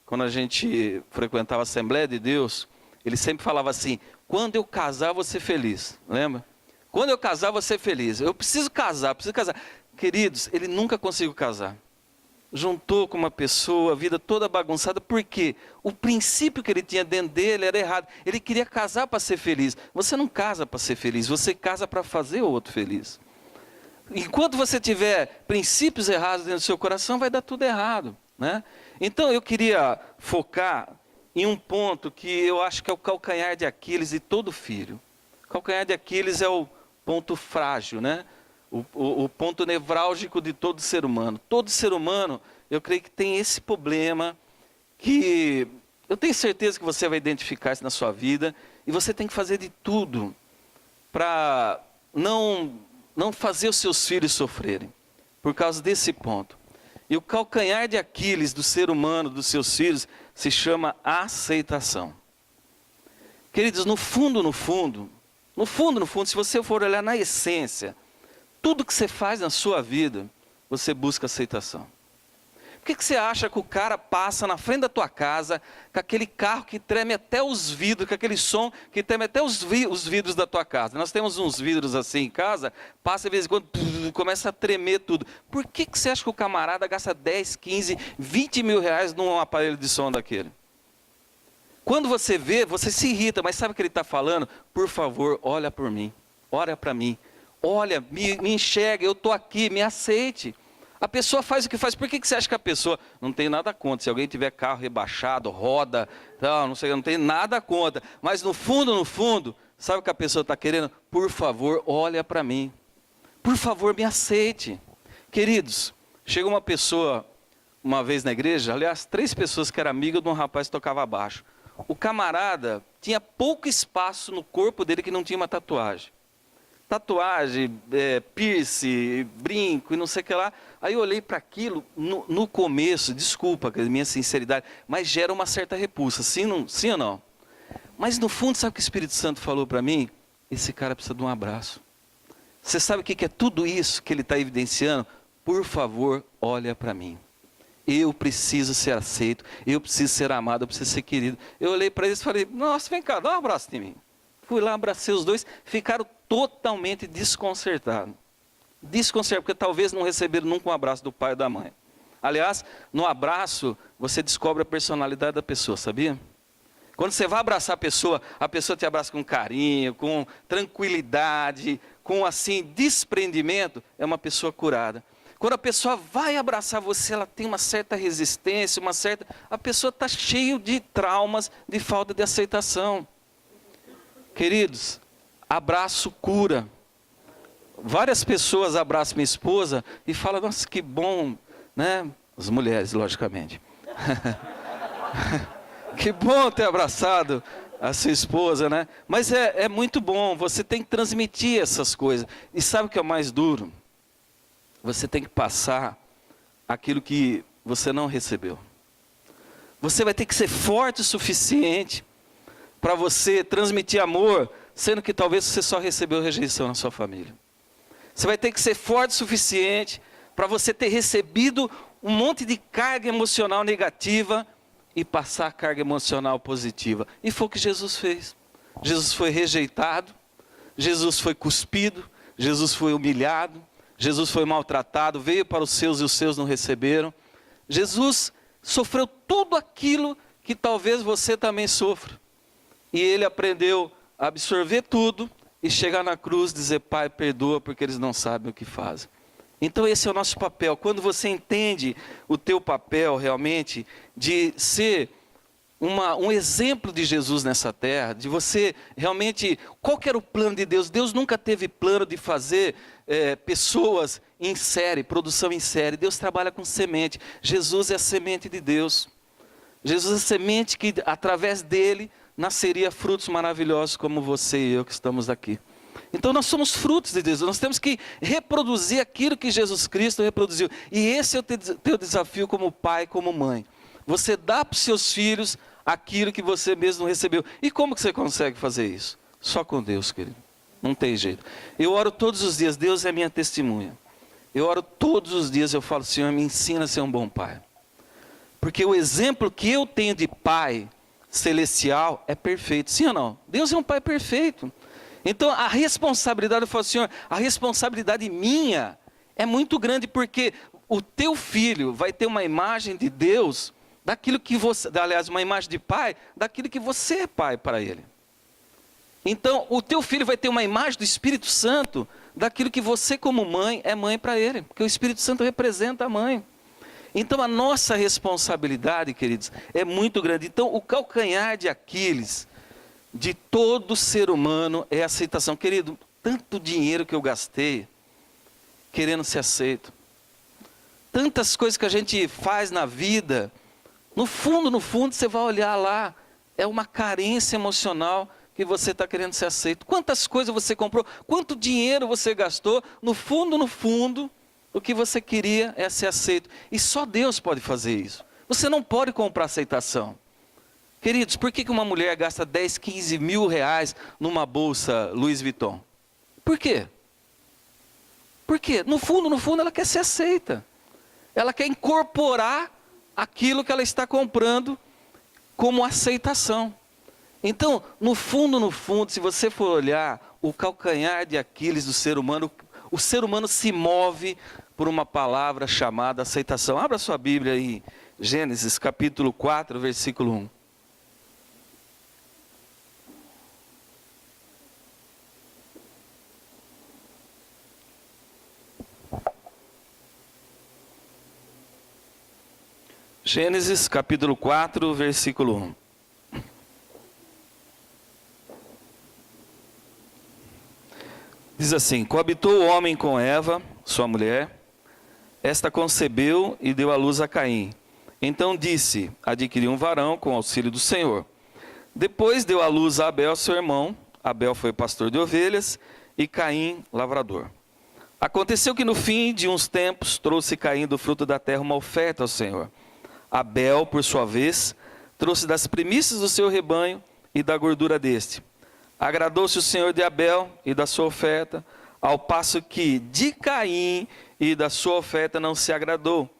Quando a gente frequentava a Assembleia de Deus, ele sempre falava assim, quando eu casar, eu vou ser feliz. Lembra? Quando eu casar, eu vou ser feliz. Eu preciso casar, preciso casar. Queridos, ele nunca conseguiu casar. Juntou com uma pessoa, a vida toda bagunçada. Por quê? O princípio que ele tinha dentro dele era errado. Ele queria casar para ser feliz. Você não casa para ser feliz, você casa para fazer o outro feliz. Enquanto você tiver princípios errados dentro do seu coração, vai dar tudo errado, né? Então eu queria focar em um ponto que eu acho que é o calcanhar de Aquiles de todo filho. O calcanhar de Aquiles é o ponto frágil, né? O ponto nevrálgico de todo ser humano. Todo ser humano, eu creio que tem esse problema, que eu tenho certeza que você vai identificar isso na sua vida, e você tem que fazer de tudo para não fazer os seus filhos sofrerem, por causa desse ponto. E o calcanhar de Aquiles do ser humano, dos seus filhos, se chama aceitação. Queridos, no fundo, se você for olhar na essência, tudo que você faz na sua vida, você busca aceitação. Por que você acha que o cara passa na frente da tua casa, com aquele carro que treme até os vidros, com aquele som que treme até os vidros da tua casa? Nós temos uns vidros assim em casa, passa de vez em quando, começa a tremer tudo. Por que você acha que o camarada gasta 10, 15, 20 mil reais num aparelho de som daquele? Quando você vê, você se irrita, mas sabe o que ele está falando? Por favor, olha por mim, olha para mim, olha, me enxerga, eu estou aqui, me aceite. A pessoa faz o que faz. Por que você acha que a pessoa não tem nada contra? Se alguém tiver carro rebaixado, roda, não sei, não tem nada contra. Mas no fundo, sabe o que a pessoa está querendo? Por favor, olha para mim. Por favor, me aceite. Queridos, chegou uma pessoa uma vez na igreja, aliás, 3 pessoas que eram amigas de um rapaz que tocava baixo. O camarada tinha pouco espaço no corpo dele que não tinha uma tatuagem. Tatuagem, piercing, brinco e não sei o que lá. Aí eu olhei para aquilo, no começo, desculpa a minha sinceridade, mas gera uma certa repulsa, sim ou não? Mas no fundo, sabe o que o Espírito Santo falou para mim? Esse cara precisa de um abraço. Você sabe o que é tudo isso que ele está evidenciando? Por favor, olha para mim. Eu preciso ser aceito, eu preciso ser amado, eu preciso ser querido. Eu olhei para eles e falei, nossa, vem cá, dá um abraço em mim. Fui lá, abracei os dois, ficaram totalmente desconcertados. Desconcertados, porque talvez não receberam nunca um abraço do pai ou da mãe. Aliás, no abraço, você descobre a personalidade da pessoa, sabia? Quando você vai abraçar a pessoa te abraça com carinho, com tranquilidade, com assim, desprendimento, é uma pessoa curada. Quando a pessoa vai abraçar você, ela tem uma certa resistência, a pessoa está cheia de traumas, de falta de aceitação. Queridos, abraço cura. Várias pessoas abraçam minha esposa e falam, nossa, que bom, né? As mulheres, logicamente. Que bom ter abraçado a sua esposa, né? Mas é muito bom, você tem que transmitir essas coisas. E sabe o que é o mais duro? Você tem que passar aquilo que você não recebeu. Você vai ter que ser forte o suficiente para você transmitir amor, sendo que talvez você só recebeu rejeição na sua família. Você vai ter que ser forte o suficiente para você ter recebido um monte de carga emocional negativa e passar a carga emocional positiva. E foi o que Jesus fez. Jesus foi rejeitado, Jesus foi cuspido, Jesus foi humilhado, Jesus foi maltratado, veio para os seus e os seus não receberam. Jesus sofreu tudo aquilo que talvez você também sofra. E ele aprendeu a absorver tudo e chegar na cruz e dizer: Pai, perdoa porque eles não sabem o que fazem. Então esse é o nosso papel. Quando você entende o teu papel realmente de ser um exemplo de Jesus nessa terra, de você realmente, qual que era o plano de Deus? Deus nunca teve plano de fazer pessoas em série, produção em série. Deus trabalha com semente. Jesus é a semente de Deus. Jesus é a semente que através dele nasceria frutos maravilhosos como você e eu que estamos aqui. Então nós somos frutos de Deus, nós temos que reproduzir aquilo que Jesus Cristo reproduziu. E esse é o teu desafio como pai, como mãe. Você dá para os seus filhos aquilo que você mesmo recebeu. E como que você consegue fazer isso? Só com Deus, querido. Não tem jeito. Eu oro todos os dias, Deus é minha testemunha. Eu oro todos os dias, eu falo: Senhor, me ensina a ser um bom pai. Porque o exemplo que eu tenho de pai celestial é perfeito. Sim ou não? Deus é um pai perfeito. Então a responsabilidade, eu falo: Senhor, a responsabilidade minha é muito grande, porque o teu filho vai ter uma imagem de Deus, daquilo que você, aliás, uma imagem de pai, daquilo que você é pai para ele. Então o teu filho vai ter uma imagem do Espírito Santo, daquilo que você como mãe é mãe para ele, porque o Espírito Santo representa a mãe. Então a nossa responsabilidade, queridos, é muito grande. Então o calcanhar de Aquiles de todo ser humano é a aceitação. Querido, tanto dinheiro que eu gastei querendo ser aceito, tantas coisas que a gente faz na vida, no fundo você vai olhar lá, é uma carência emocional que você está querendo ser aceito. Quantas coisas você comprou, quanto dinheiro você gastou, no fundo, o que você queria é ser aceito. E só Deus pode fazer isso. Você não pode comprar aceitação. Queridos, por que uma mulher gasta 10, 15 mil reais numa bolsa Louis Vuitton? Por quê? Porque no fundo ela quer ser aceita. Ela quer incorporar aquilo que ela está comprando como aceitação. Então, no fundo, se você for olhar o calcanhar de Aquiles do ser humano, o ser humano se move por uma palavra chamada aceitação. Abra sua Bíblia aí, Gênesis capítulo 4, versículo 1. Gênesis capítulo 4, versículo 1. Diz assim: coabitou o homem com Eva, sua mulher, esta concebeu e deu à luz a Caim. Então disse: adquiri um varão com auxílio do Senhor. Depois deu à luz a Abel, seu irmão. Abel foi pastor de ovelhas e Caim lavrador. Aconteceu que no fim de uns tempos trouxe Caim do fruto da terra uma oferta ao Senhor. Abel, por sua vez, trouxe das primícias do seu rebanho e da gordura deste. Agradou-se o Senhor de Abel e da sua oferta, ao passo que de Caim e da sua oferta não se agradou.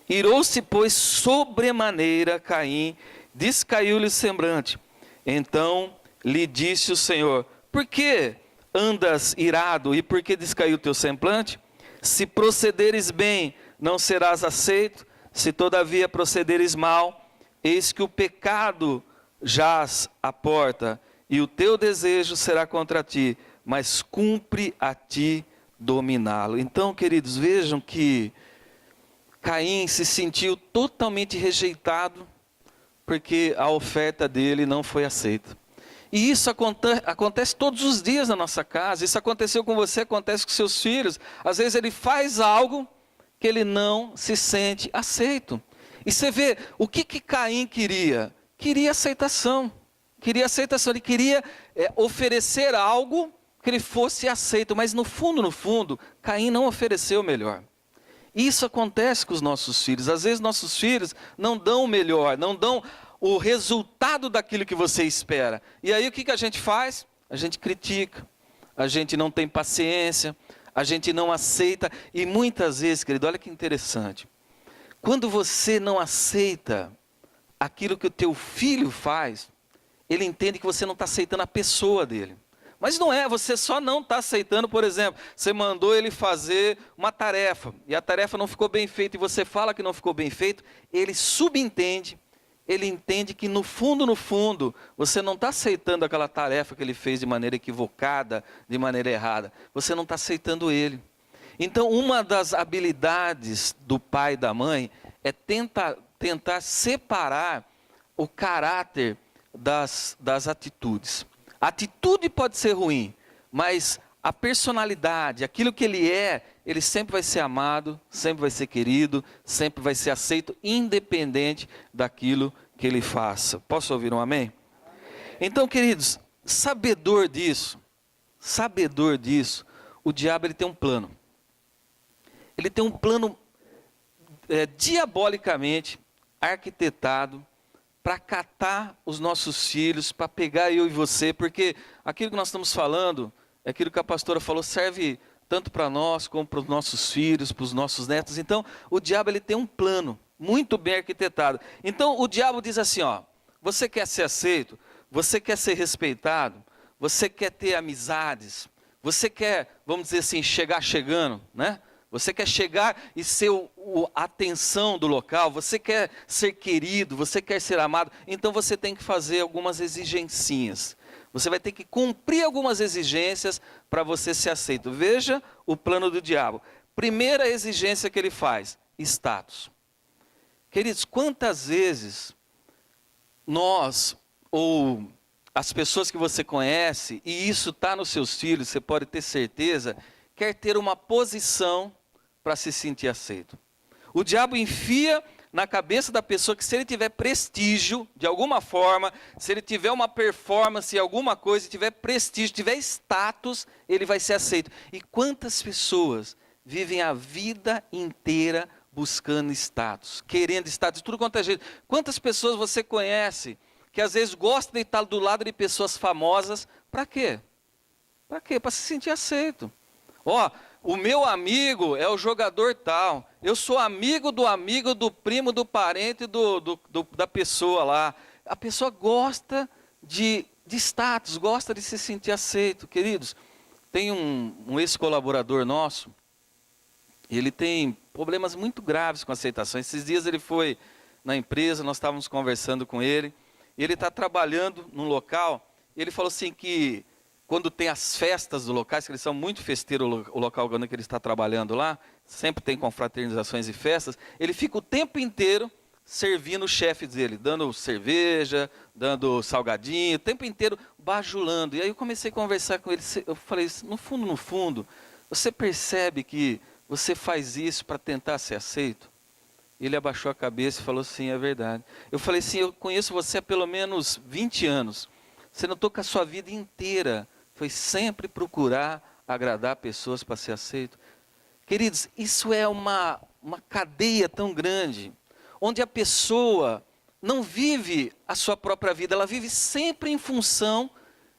Irou-se, pois, sobremaneira Caim, descaiu-lhe o semblante. Então lhe disse o Senhor: por que andas irado e por que descaiu o teu semblante? Se procederes bem, não serás aceito. Se todavia procederes mal, eis que o pecado jaz à porta, e o teu desejo será contra ti, mas cumpre a ti dominá-lo. Então, queridos, vejam que Caim se sentiu totalmente rejeitado, porque a oferta dele não foi aceita. E isso acontece todos os dias na nossa casa. Isso aconteceu com você, acontece com seus filhos. Às vezes ele faz algo que ele não se sente aceito. E você vê, o que Caim queria? Queria aceitação. Queria aceitação, ele queria oferecer algo que ele fosse aceito, mas no fundo, Caim não ofereceu o melhor. Isso acontece com os nossos filhos. Às vezes nossos filhos não dão o melhor, não dão o resultado daquilo que você espera. E aí o que a gente faz? A gente critica, a gente não tem paciência, a gente não aceita. E muitas vezes, querido, olha que interessante. Quando você não aceita aquilo que o teu filho faz, ele entende que você não está aceitando a pessoa dele. Mas não é, você só não está aceitando, por exemplo, você mandou ele fazer uma tarefa, e a tarefa não ficou bem feita, e você fala que não ficou bem feito, ele subentende, ele entende que no fundo, você não está aceitando aquela tarefa que ele fez de maneira equivocada, de maneira errada, você não está aceitando ele. Então, uma das habilidades do pai e da mãe é tentar separar o caráter das atitudes. A atitude pode ser ruim, mas a personalidade, aquilo que ele sempre vai ser amado, sempre vai ser querido, sempre vai ser aceito, independente daquilo que ele faça. Posso ouvir um amém? Então, queridos, sabedor disso, o diabo ele tem um plano. Ele tem um plano diabolicamente arquitetado para catar os nossos filhos, para pegar eu e você, porque aquilo que nós estamos falando, aquilo que a pastora falou, serve tanto para nós, como para os nossos filhos, para os nossos netos. Então, o diabo ele tem um plano muito bem arquitetado. Então, o diabo diz assim, ó, você quer ser aceito? Você quer ser respeitado? Você quer ter amizades? Você quer, vamos dizer assim, chegando, né? Você quer chegar e ser a atenção do local, você quer ser querido, você quer ser amado, então você tem que fazer algumas exigencinhas. Você vai ter que cumprir algumas exigências para você ser aceito. Veja o plano do diabo. Primeira exigência que ele faz, status. Queridos, quantas vezes nós, ou as pessoas que você conhece, e isso está nos seus filhos, você pode ter certeza, quer ter uma posição para se sentir aceito. O diabo enfia na cabeça da pessoa que se ele tiver prestígio, de alguma forma, se ele tiver uma performance, alguma coisa, tiver prestígio, tiver status, ele vai ser aceito. E quantas pessoas vivem a vida inteira buscando status, querendo status, tudo quanto é jeito. Quantas pessoas você conhece que às vezes gosta de estar do lado de pessoas famosas, para quê? Para quê? Para se sentir aceito. Ó, o meu amigo é o jogador tal, eu sou amigo, do primo, do parente, da pessoa lá. A pessoa gosta de status, gosta de se sentir aceito. Queridos, tem um ex-colaborador nosso, ele tem problemas muito graves com aceitação. Esses dias ele foi na empresa, nós estávamos conversando com ele, e ele está trabalhando num local, e ele falou assim que quando tem as festas do locais, que eles são muito festeiros, o local onde ele está trabalhando lá, sempre tem confraternizações e festas, ele fica o tempo inteiro servindo os chefes dele, dando cerveja, dando salgadinho, o tempo inteiro bajulando. E aí eu comecei a conversar com ele, eu falei, no fundo, você percebe que você faz isso para tentar ser aceito? Ele abaixou a cabeça e falou, sim, é verdade. Eu falei, sim, eu conheço você há pelo menos 20 anos, você notou que a sua vida inteira foi sempre procurar agradar pessoas para ser aceito. Queridos, isso é uma cadeia tão grande, onde a pessoa não vive a sua própria vida, ela vive sempre em função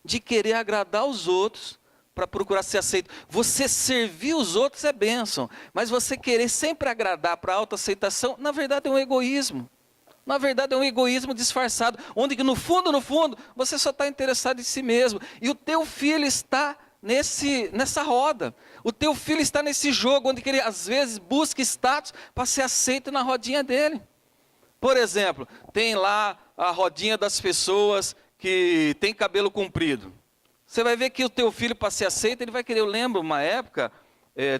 de querer agradar os outros para procurar ser aceito. Você servir os outros é bênção, mas você querer sempre agradar para autoaceitação, na verdade é um egoísmo. Na verdade é um egoísmo disfarçado, onde no fundo, você só está interessado em si mesmo. E o teu filho está nessa roda. O teu filho está nesse jogo, onde ele às vezes busca status para ser aceito na rodinha dele. Por exemplo, tem lá a rodinha das pessoas que tem cabelo comprido. Você vai ver que o teu filho, para ser aceito, ele vai querer. Eu lembro uma época,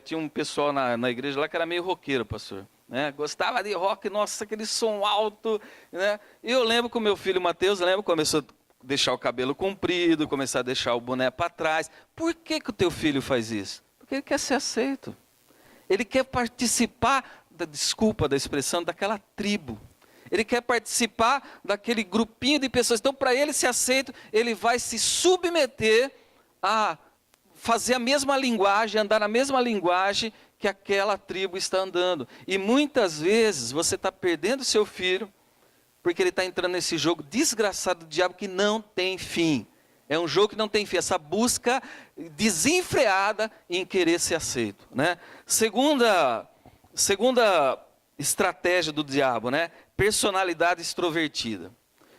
tinha um pessoal na igreja lá que era meio roqueiro, pastor. Né? Gostava de rock, nossa, aquele som alto, né? E eu lembro que o meu filho Mateus, começou a deixar o cabelo comprido, começar a deixar o boné para trás. Por que o teu filho faz isso? Porque ele quer ser aceito. Ele quer participar, desculpa da expressão, daquela tribo. Ele quer participar daquele grupinho de pessoas. Então, para ele ser aceito, ele vai se submeter a fazer a mesma linguagem, andar na mesma linguagem que aquela tribo está andando. E muitas vezes você está perdendo seu filho, porque ele está entrando nesse jogo desgraçado do diabo que não tem fim. É um jogo que não tem fim, essa busca desenfreada em querer ser aceito, né? Segunda estratégia do diabo, né? Personalidade extrovertida.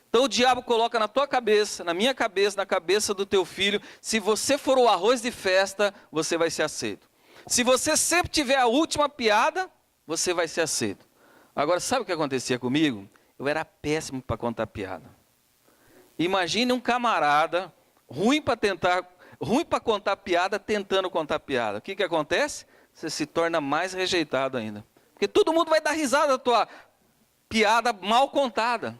Então o diabo coloca na tua cabeça, na minha cabeça, na cabeça do teu filho, se você for o arroz de festa, você vai ser aceito. Se você sempre tiver a última piada, você vai ser aceito. Agora, sabe o que acontecia comigo? Eu era péssimo para contar piada. Imagine um camarada ruim para contar piada, tentando contar piada. O que acontece? Você se torna mais rejeitado ainda. Porque todo mundo vai dar risada da tua piada mal contada.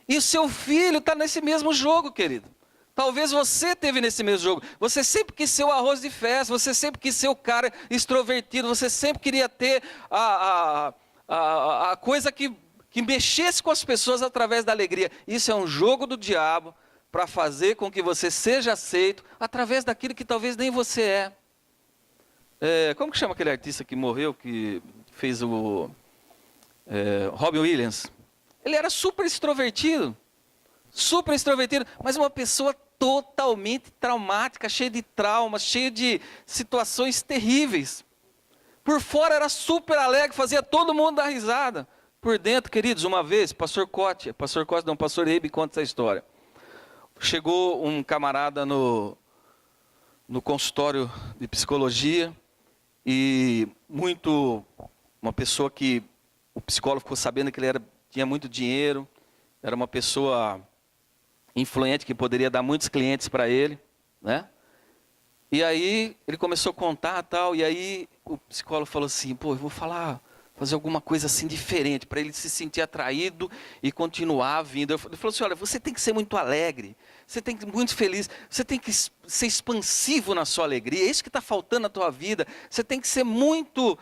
E o seu filho está nesse mesmo jogo, querido. Talvez você teve nesse mesmo jogo. Você sempre quis ser o arroz de festa, você sempre quis ser o cara extrovertido, você sempre queria ter a coisa que mexesse com as pessoas através da alegria. Isso é um jogo do diabo para fazer com que você seja aceito através daquilo que talvez nem você é. Como que chama aquele artista que morreu, que fez o Robin Williams? Ele era super extrovertido, mas uma pessoa totalmente traumática, cheia de traumas, cheia de situações terríveis. Por fora era super alegre, fazia todo mundo dar risada. Por dentro, queridos, uma vez, pastor Eibe conta essa história. Chegou um camarada no consultório de psicologia e uma pessoa que o psicólogo ficou sabendo que ele tinha muito dinheiro, era uma pessoa influente que poderia dar muitos clientes para ele, né? E aí ele começou a contar tal, e aí o psicólogo falou assim, eu vou fazer alguma coisa assim diferente, para ele se sentir atraído e continuar vindo. Ele falou assim, olha, você tem que ser muito alegre, você tem que ser muito feliz, você tem que ser expansivo na sua alegria, é isso que está faltando na tua vida, você tem que ser muito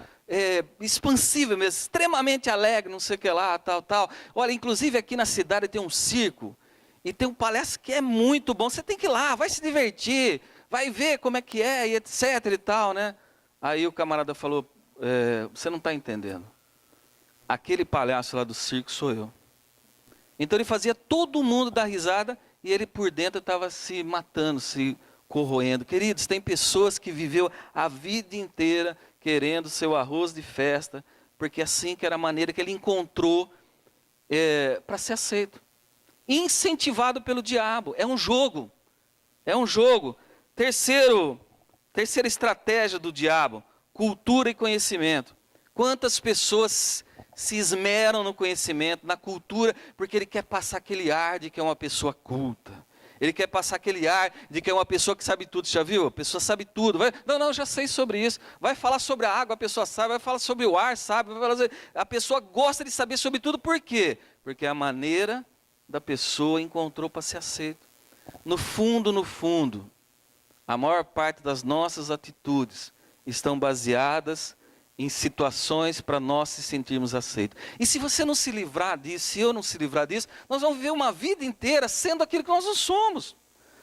expansivo mesmo, extremamente alegre, não sei o que lá, tal. Olha, inclusive aqui na cidade tem um circo, e tem um palestra que é muito bom, você tem que ir lá, vai se divertir, vai ver como é que é, e etc e tal, né? Aí o camarada falou, você não está entendendo. Aquele palhaço lá do circo sou eu. Então ele fazia todo mundo dar risada e ele por dentro estava se matando, se corroendo. Queridos, tem pessoas que viveu a vida inteira querendo seu arroz de festa, porque assim que era a maneira que ele encontrou para ser aceito. Incentivado pelo diabo. É um jogo. É um jogo. Terceira estratégia do diabo. Cultura e conhecimento. Quantas pessoas se esmeram no conhecimento, na cultura, porque ele quer passar aquele ar de que é uma pessoa culta. Ele quer passar aquele ar de que é uma pessoa que sabe tudo. Você já viu? A pessoa sabe tudo. Não, já sei sobre isso. Vai falar sobre a água, a pessoa sabe. Vai falar sobre o ar, sabe. A pessoa gosta de saber sobre tudo. Por quê? Porque a maneira da pessoa encontrou para ser aceito. No fundo, a maior parte das nossas atitudes estão baseadas em situações para nós se sentirmos aceitos. E se você não se livrar disso, se eu não se livrar disso, nós vamos viver uma vida inteira sendo aquilo que nós não somos.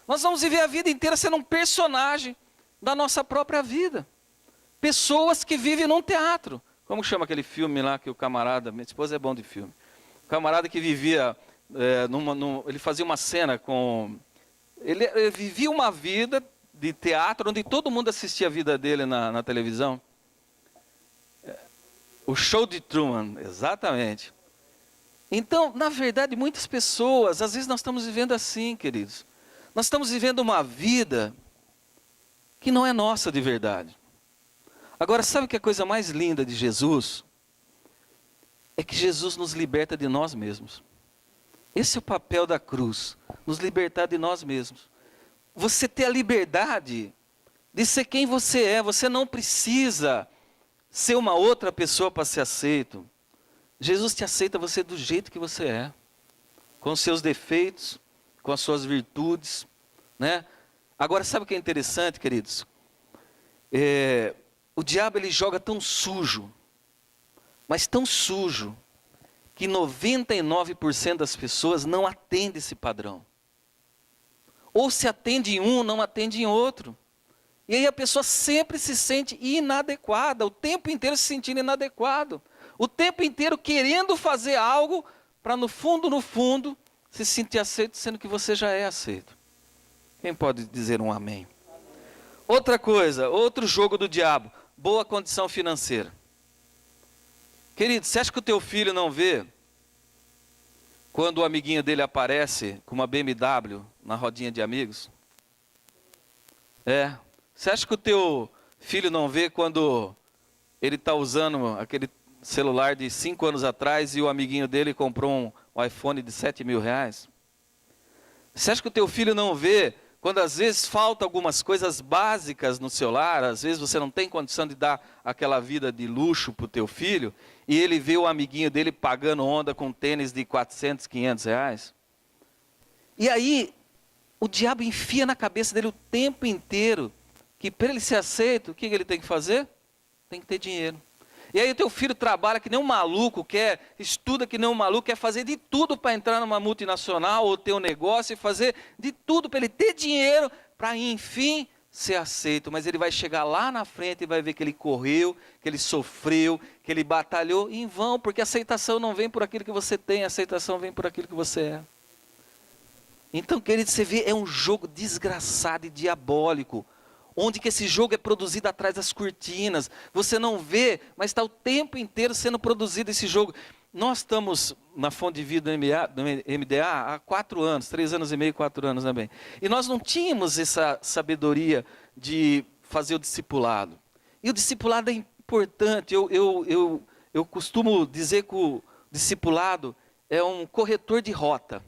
Nós vamos viver a vida inteira sendo um personagem da nossa própria vida. Pessoas que vivem num teatro. Como chama aquele filme lá que o camarada, minha esposa é bom de filme. O camarada que vivia, ele fazia uma cena com... Ele vivia uma vida de teatro onde todo mundo assistia a vida dele na televisão. O show de Truman, exatamente. Então, na verdade, muitas pessoas, às vezes nós estamos vivendo assim, queridos. Nós estamos vivendo uma vida que não é nossa de verdade. Agora, sabe o que é a coisa mais linda de Jesus? É que Jesus nos liberta de nós mesmos. Esse é o papel da cruz, nos libertar de nós mesmos. Você ter a liberdade de ser quem você é, você não precisa ser uma outra pessoa para ser aceito. Jesus te aceita você do jeito que você é, com os seus defeitos, com as suas virtudes, né? Agora, sabe o que é interessante, queridos? o diabo ele joga tão sujo, mas tão sujo, que 99% das pessoas não atende esse padrão. Ou se atende em um, não atende em outro. E aí a pessoa sempre se sente inadequada, o tempo inteiro se sentindo inadequado. O tempo inteiro querendo fazer algo para no fundo, se sentir aceito, sendo que você já é aceito. Quem pode dizer um amém? Outra coisa, outro jogo do diabo, boa condição financeira. Querido, você acha que o teu filho não vê quando o amiguinho dele aparece com uma BMW na rodinha de amigos? Você acha que o teu filho não vê quando ele está usando aquele celular de 5 anos atrás e o amiguinho dele comprou um iPhone de 7 mil reais? Você acha que o teu filho não vê quando às vezes falta algumas coisas básicas no seu lar, às vezes você não tem condição de dar aquela vida de luxo para o teu filho, e ele vê o amiguinho dele pagando onda com tênis de 400, 500 reais? E aí, o diabo enfia na cabeça dele o tempo inteiro, que para ele ser aceito, o que ele tem que fazer? Tem que ter dinheiro. E aí o teu filho trabalha que nem um maluco, estuda que nem um maluco, quer fazer de tudo para entrar numa multinacional ou ter um negócio e fazer de tudo para ele ter dinheiro, para enfim ser aceito. Mas ele vai chegar lá na frente e vai ver que ele correu, que ele sofreu, que ele batalhou em vão, porque a aceitação não vem por aquilo que você tem, a aceitação vem por aquilo que você é. Então, querido, você vê, é um jogo desgraçado e diabólico, onde que esse jogo é produzido atrás das cortinas, você não vê, mas está o tempo inteiro sendo produzido esse jogo. Nós estamos na Fonte de Vida do MDA há 4 anos, 3 anos e meio, 4 anos também. E nós não tínhamos essa sabedoria de fazer o discipulado. E o discipulado é importante, eu costumo dizer que o discipulado é um corretor de rota.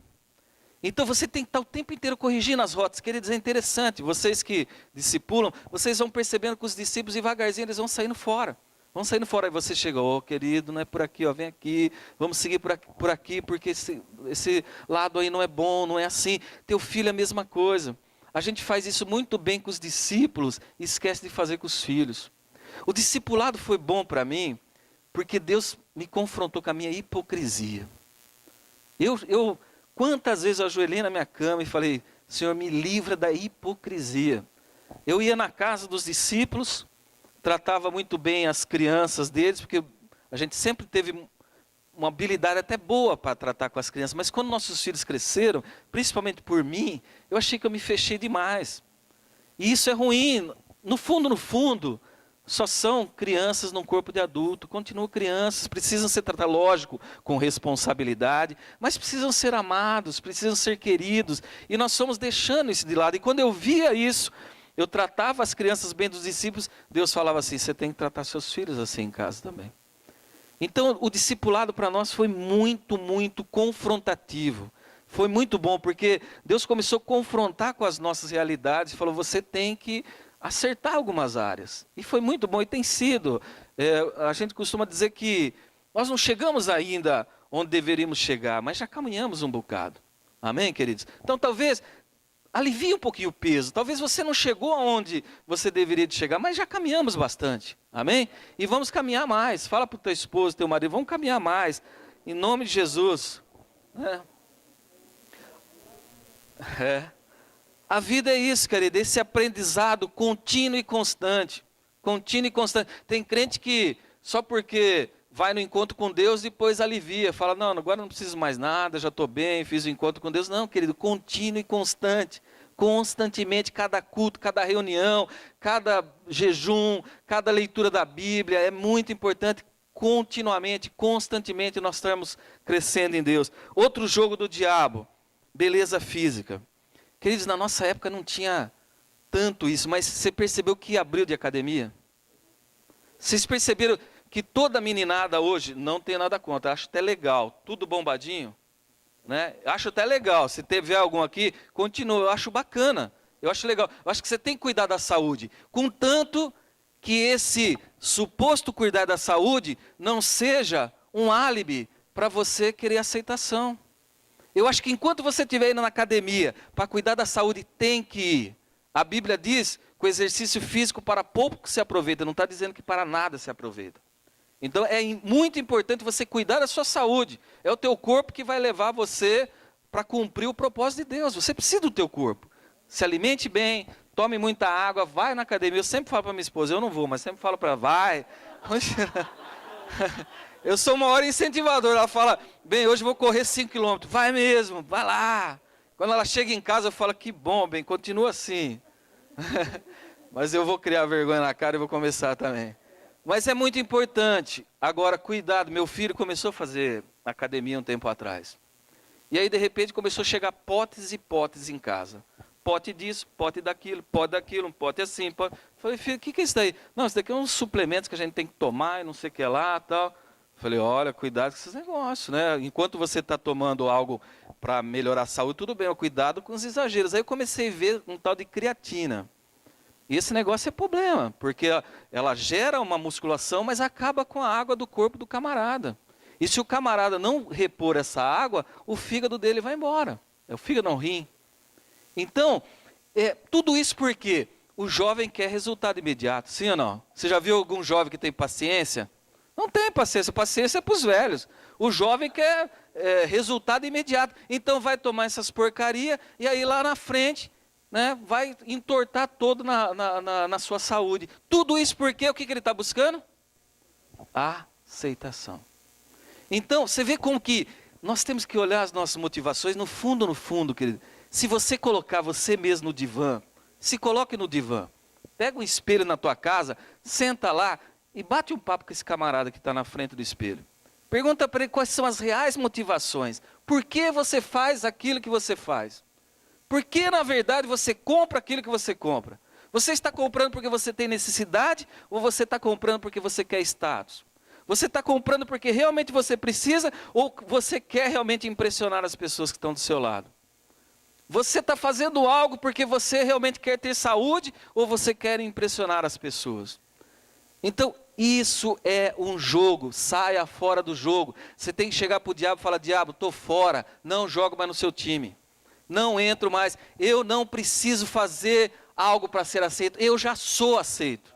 Então você tem que estar o tempo inteiro corrigindo as rotas. Queridos, é interessante, vocês que discipulam, vocês vão percebendo que os discípulos devagarzinho eles vão saindo fora. Vão saindo fora, aí você chega, querido, não é por aqui, vem aqui, vamos seguir por aqui, porque esse lado aí não é bom, não é assim. Teu filho é a mesma coisa. A gente faz isso muito bem com os discípulos e esquece de fazer com os filhos. O discipulado foi bom para mim, porque Deus me confrontou com a minha hipocrisia. Quantas vezes eu ajoelhei na minha cama e falei, Senhor, me livra da hipocrisia. Eu ia na casa dos discípulos, tratava muito bem as crianças deles, porque a gente sempre teve uma habilidade até boa para tratar com as crianças, mas quando nossos filhos cresceram, principalmente por mim, eu achei que eu me fechei demais. E isso é ruim. No fundo, só são crianças num corpo de adulto, continuam crianças, precisam ser tratados, lógico, com responsabilidade, mas precisam ser amados, precisam ser queridos, e nós fomos deixando isso de lado. E quando eu via isso, eu tratava as crianças bem dos discípulos, Deus falava assim, você tem que tratar seus filhos assim em casa também. Então o discipulado para nós foi muito, muito confrontativo. Foi muito bom, porque Deus começou a confrontar com as nossas realidades, e falou, você tem que acertar algumas áreas. E foi muito bom, e tem sido. A gente costuma dizer que nós não chegamos ainda onde deveríamos chegar, mas já caminhamos um bocado. Amém, queridos? Então talvez alivie um pouquinho o peso. Talvez você não chegou aonde você deveria de chegar, mas já caminhamos bastante. Amém? E vamos caminhar mais. Fala para o teu esposo, teu marido, vamos caminhar mais. Em nome de Jesus. A vida é isso, querido, esse aprendizado contínuo e constante. Contínuo e constante. Tem crente que só porque vai no encontro com Deus, depois alivia. Fala, não, agora não preciso mais nada, já estou bem, fiz o encontro com Deus. Não, querido, contínuo e constante. Constantemente, cada culto, cada reunião, cada jejum, cada leitura da Bíblia. É muito importante, continuamente, constantemente, nós estamos crescendo em Deus. Outro jogo do diabo, beleza física. Queridos, na nossa época não tinha tanto isso, mas você percebeu que abriu de academia? Vocês perceberam que toda meninada hoje, não tem nada contra, acho até legal, tudo bombadinho, né? Acho até legal, se tiver algum aqui, continua, eu acho bacana, eu acho legal. Eu acho que você tem que cuidar da saúde, contanto que esse suposto cuidar da saúde não seja um álibi para você querer aceitação. Eu acho que enquanto você estiver indo na academia para cuidar da saúde, tem que ir. A Bíblia diz que o exercício físico para pouco se aproveita, não está dizendo que para nada se aproveita. Então é muito importante você cuidar da sua saúde. É o teu corpo que vai levar você para cumprir o propósito de Deus. Você precisa do teu corpo. Se alimente bem, tome muita água, vai na academia. Eu sempre falo para minha esposa, eu não vou, mas sempre falo para ela, vai. Eu sou o maior incentivador. Ela fala, bem, hoje eu vou correr 5 km. Vai mesmo, vai lá. Quando ela chega em casa, eu falo, que bom, bem, continua assim. Mas eu vou criar vergonha na cara e vou começar também. Mas é muito importante. Agora, cuidado, meu filho começou a fazer academia um tempo atrás. E aí, de repente, começou a chegar potes e potes em casa. Pote disso, pote daquilo, um pote assim. Pote... Falei, filho, o que é isso daí? Não, isso daqui é uns suplementos que a gente tem que tomar e não sei o que lá tal. Falei, olha, cuidado com esses negócios, né? Enquanto você está tomando algo para melhorar a saúde, tudo bem, mas cuidado com os exageros. Aí eu comecei a ver um tal de creatina. E esse negócio é problema, porque ela gera uma musculação, mas acaba com a água do corpo do camarada. E se o camarada não repor essa água, o fígado dele vai embora. É o fígado não rim. Então, tudo isso porque o jovem quer resultado imediato, sim ou não? Você já viu algum jovem que tem paciência? Não tem paciência, paciência é para os velhos. O jovem quer resultado imediato. Então vai tomar essas porcarias e aí lá na frente, né, vai entortar todo na sua saúde. Tudo isso porque o que ele está buscando? Aceitação. Então, você vê como que nós temos que olhar as nossas motivações no fundo, querido. Se você colocar você mesmo no divã, se coloque no divã, pega um espelho na tua casa, senta lá e bate um papo com esse camarada que está na frente do espelho. Pergunta para ele quais são as reais motivações. Por que você faz aquilo que você faz? Por que, na verdade, você compra aquilo que você compra? Você está comprando porque você tem necessidade ou você está comprando porque você quer status? Você está comprando porque realmente você precisa ou você quer realmente impressionar as pessoas que estão do seu lado? Você está fazendo algo porque você realmente quer ter saúde ou você quer impressionar as pessoas? Então, isso é um jogo, saia fora do jogo. Você tem que chegar para o diabo e falar, diabo, estou fora, não jogo mais no seu time. Não entro mais, eu não preciso fazer algo para ser aceito, eu já sou aceito.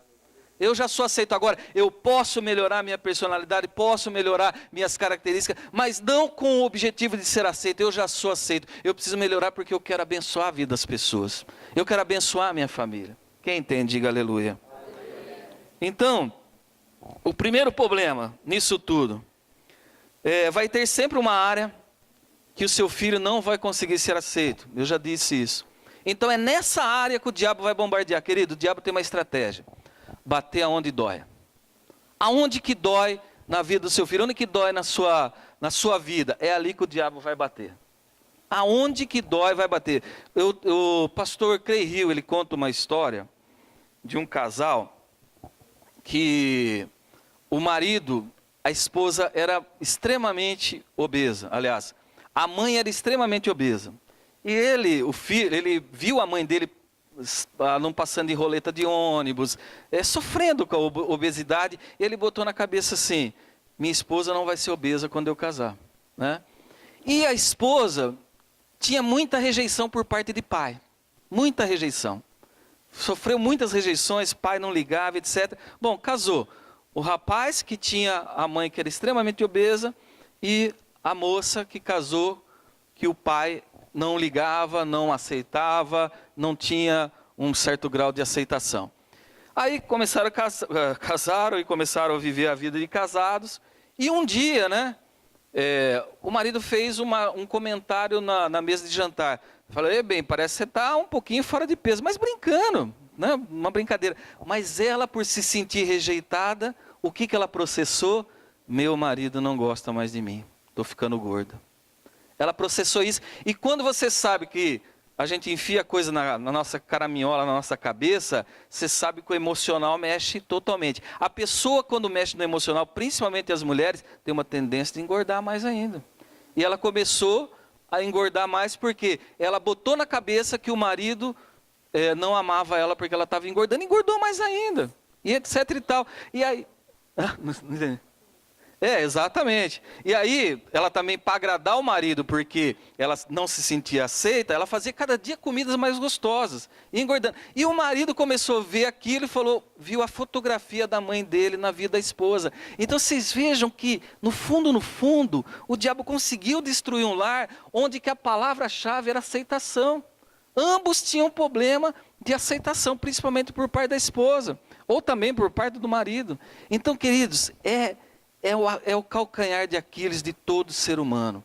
Eu já sou aceito agora, eu posso melhorar minha personalidade, posso melhorar minhas características, mas não com o objetivo de ser aceito, eu já sou aceito. Eu preciso melhorar porque eu quero abençoar a vida das pessoas. Eu quero abençoar a minha família. Quem entende, diga aleluia. Então, o primeiro problema nisso tudo, vai ter sempre uma área que o seu filho não vai conseguir ser aceito. Eu já disse isso. Então é nessa área que o diabo vai bombardear. Querido, o diabo tem uma estratégia. Bater aonde dói. Aonde que dói na vida do seu filho? Onde que dói na sua vida? É ali que o diabo vai bater. Aonde que dói vai bater. O pastor Clay Hill, ele conta uma história de um casal que o marido, a esposa era extremamente obesa. Aliás, a mãe era extremamente obesa. E ele, o filho, ele viu a mãe dele não passando em roleta de ônibus, sofrendo com a obesidade. Ele botou na cabeça assim, minha esposa não vai ser obesa quando eu casar. Né? E a esposa tinha muita rejeição por parte de pai. Muita rejeição. Sofreu muitas rejeições, pai não ligava, etc. Bom, casou. O rapaz que tinha a mãe que era extremamente obesa e a moça que casou, que o pai não ligava, não aceitava, não tinha um certo grau de aceitação. Aí casaram e começaram a viver a vida de casados. E um dia, né, o marido fez um comentário na mesa de jantar. Falou, bem, parece que você está um pouquinho fora de peso, mas brincando, né, uma brincadeira. Mas ela, por se sentir rejeitada, o que ela processou? Meu marido não gosta mais de mim, estou ficando gorda. Ela processou isso. E quando você sabe que a gente enfia coisa na nossa caraminhola, na nossa cabeça, você sabe que o emocional mexe totalmente. A pessoa, quando mexe no emocional, principalmente as mulheres, tem uma tendência de engordar mais ainda. E ela começou a engordar mais porque ela botou na cabeça que o marido não amava ela porque ela estava engordando, engordou mais ainda. E etc e tal. E aí... não entendi. Exatamente. E aí, ela também, para agradar o marido, porque ela não se sentia aceita, ela fazia cada dia comidas mais gostosas, e engordando. E o marido começou a ver aquilo e viu a fotografia da mãe dele na vida da esposa. Então vocês vejam que, no fundo, o diabo conseguiu destruir um lar onde que a palavra-chave era aceitação. Ambos tinham problema de aceitação, principalmente por parte da esposa, ou também por parte do marido. Então, queridos, é o calcanhar de Aquiles de todo ser humano.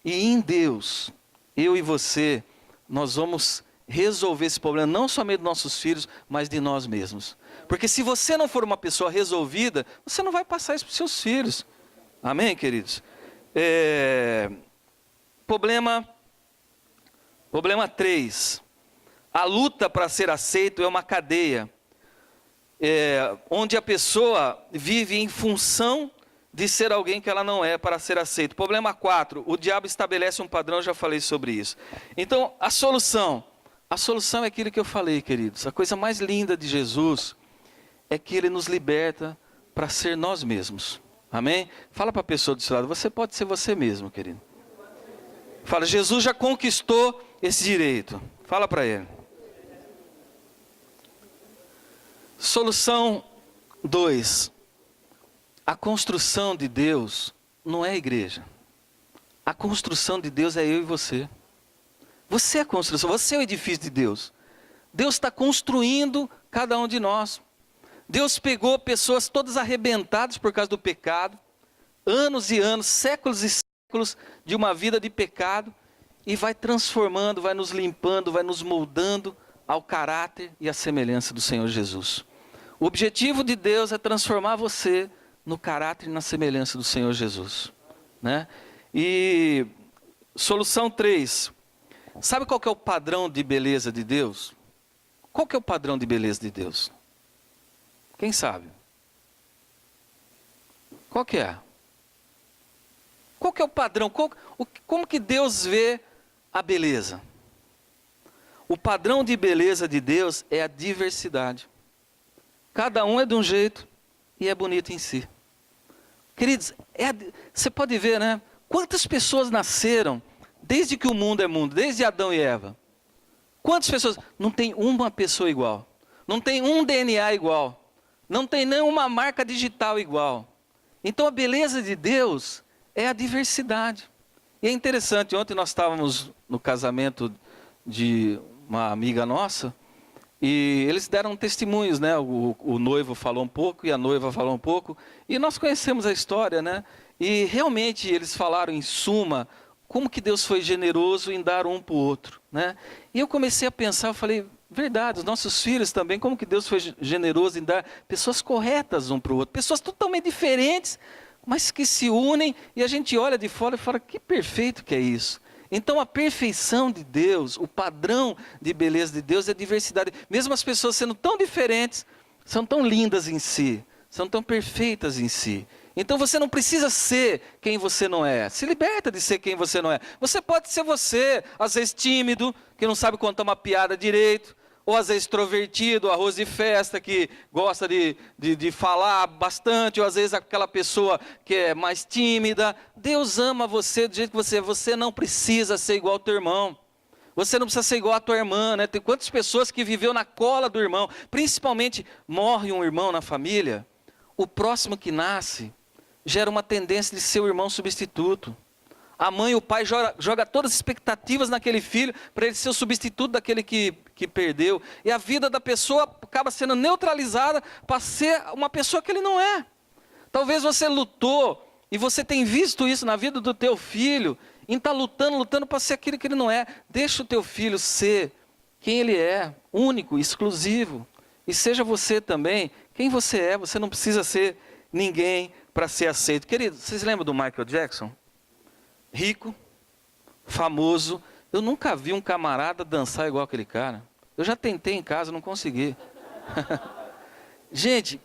E em Deus, eu e você, nós vamos resolver esse problema, não somente dos nossos filhos, mas de nós mesmos. Porque se você não for uma pessoa resolvida, você não vai passar isso para os seus filhos. Amém, queridos? Problema 3. A luta para ser aceito é uma cadeia, onde a pessoa vive em função de ser alguém que ela não é para ser aceito. Problema 4, o diabo estabelece um padrão, eu já falei sobre isso. Então, a solução é aquilo que eu falei, queridos. A coisa mais linda de Jesus é que Ele nos liberta para ser nós mesmos. Amém? Fala para a pessoa do seu lado, você pode ser você mesmo, querido. Fala, Jesus já conquistou esse direito. Fala para ele. Solução 2. A construção de Deus não é a igreja. A construção de Deus é eu e você. Você é a construção, você é o edifício de Deus. Deus está construindo cada um de nós. Deus pegou pessoas todas arrebentadas por causa do pecado, anos e anos, séculos e séculos de uma vida de pecado, e vai transformando, vai nos limpando, vai nos moldando ao caráter e à semelhança do Senhor Jesus. O objetivo de Deus é transformar você no caráter e na semelhança do Senhor Jesus, né? E solução 3. Sabe qual que é o padrão de beleza de Deus? Qual que é o padrão de beleza de Deus? Quem sabe? Qual que é? Qual que é o padrão? Como que Deus vê a beleza? O padrão de beleza de Deus é a diversidade. Cada um é de um jeito e é bonito em si. Queridos, você pode ver, né? Quantas pessoas nasceram desde que o mundo é mundo, desde Adão e Eva? Quantas pessoas? Não tem uma pessoa igual. Não tem um DNA igual. Não tem nenhuma marca digital igual. Então a beleza de Deus é a diversidade. E é interessante, ontem nós estávamos no casamento de uma amiga nossa, e eles deram testemunhos, né? O noivo falou um pouco e a noiva falou um pouco, e nós conhecemos a história, né? E realmente eles falaram em suma, como que Deus foi generoso em dar um para o outro, né? E eu comecei a pensar, eu falei, verdade, os nossos filhos também, como que Deus foi generoso em dar pessoas corretas um para o outro, pessoas totalmente diferentes, mas que se unem, e a gente olha de fora e fala, que perfeito que é isso. Então a perfeição de Deus, o padrão de beleza de Deus é a diversidade. Mesmo as pessoas sendo tão diferentes, são tão lindas em si, são tão perfeitas em si. Então você não precisa ser quem você não é. Se liberta de ser quem você não é. Você pode ser você, às vezes tímido, que não sabe contar uma piada direito, ou às vezes extrovertido, arroz de festa, que gosta de falar bastante, ou às vezes aquela pessoa que é mais tímida. Deus ama você do jeito que você é. Você não precisa ser igual ao teu irmão. Você não precisa ser igual à tua irmã, né? Tem quantas pessoas que viveu na cola do irmão, principalmente morre um irmão na família, o próximo que nasce gera uma tendência de ser o irmão substituto. A mãe e o pai joga todas as expectativas naquele filho para ele ser o substituto daquele que perdeu. E a vida da pessoa acaba sendo neutralizada para ser uma pessoa que ele não é. Talvez você lutou e você tem visto isso na vida do teu filho, em estar lutando para ser aquilo que ele não é. Deixa o teu filho ser quem ele é, único, exclusivo. E seja você também quem você é. Você não precisa ser ninguém para ser aceito. Querido, vocês lembram do Michael Jackson? Rico, famoso. Eu nunca vi um camarada dançar igual aquele cara. Eu já tentei em casa, não consegui. Gente,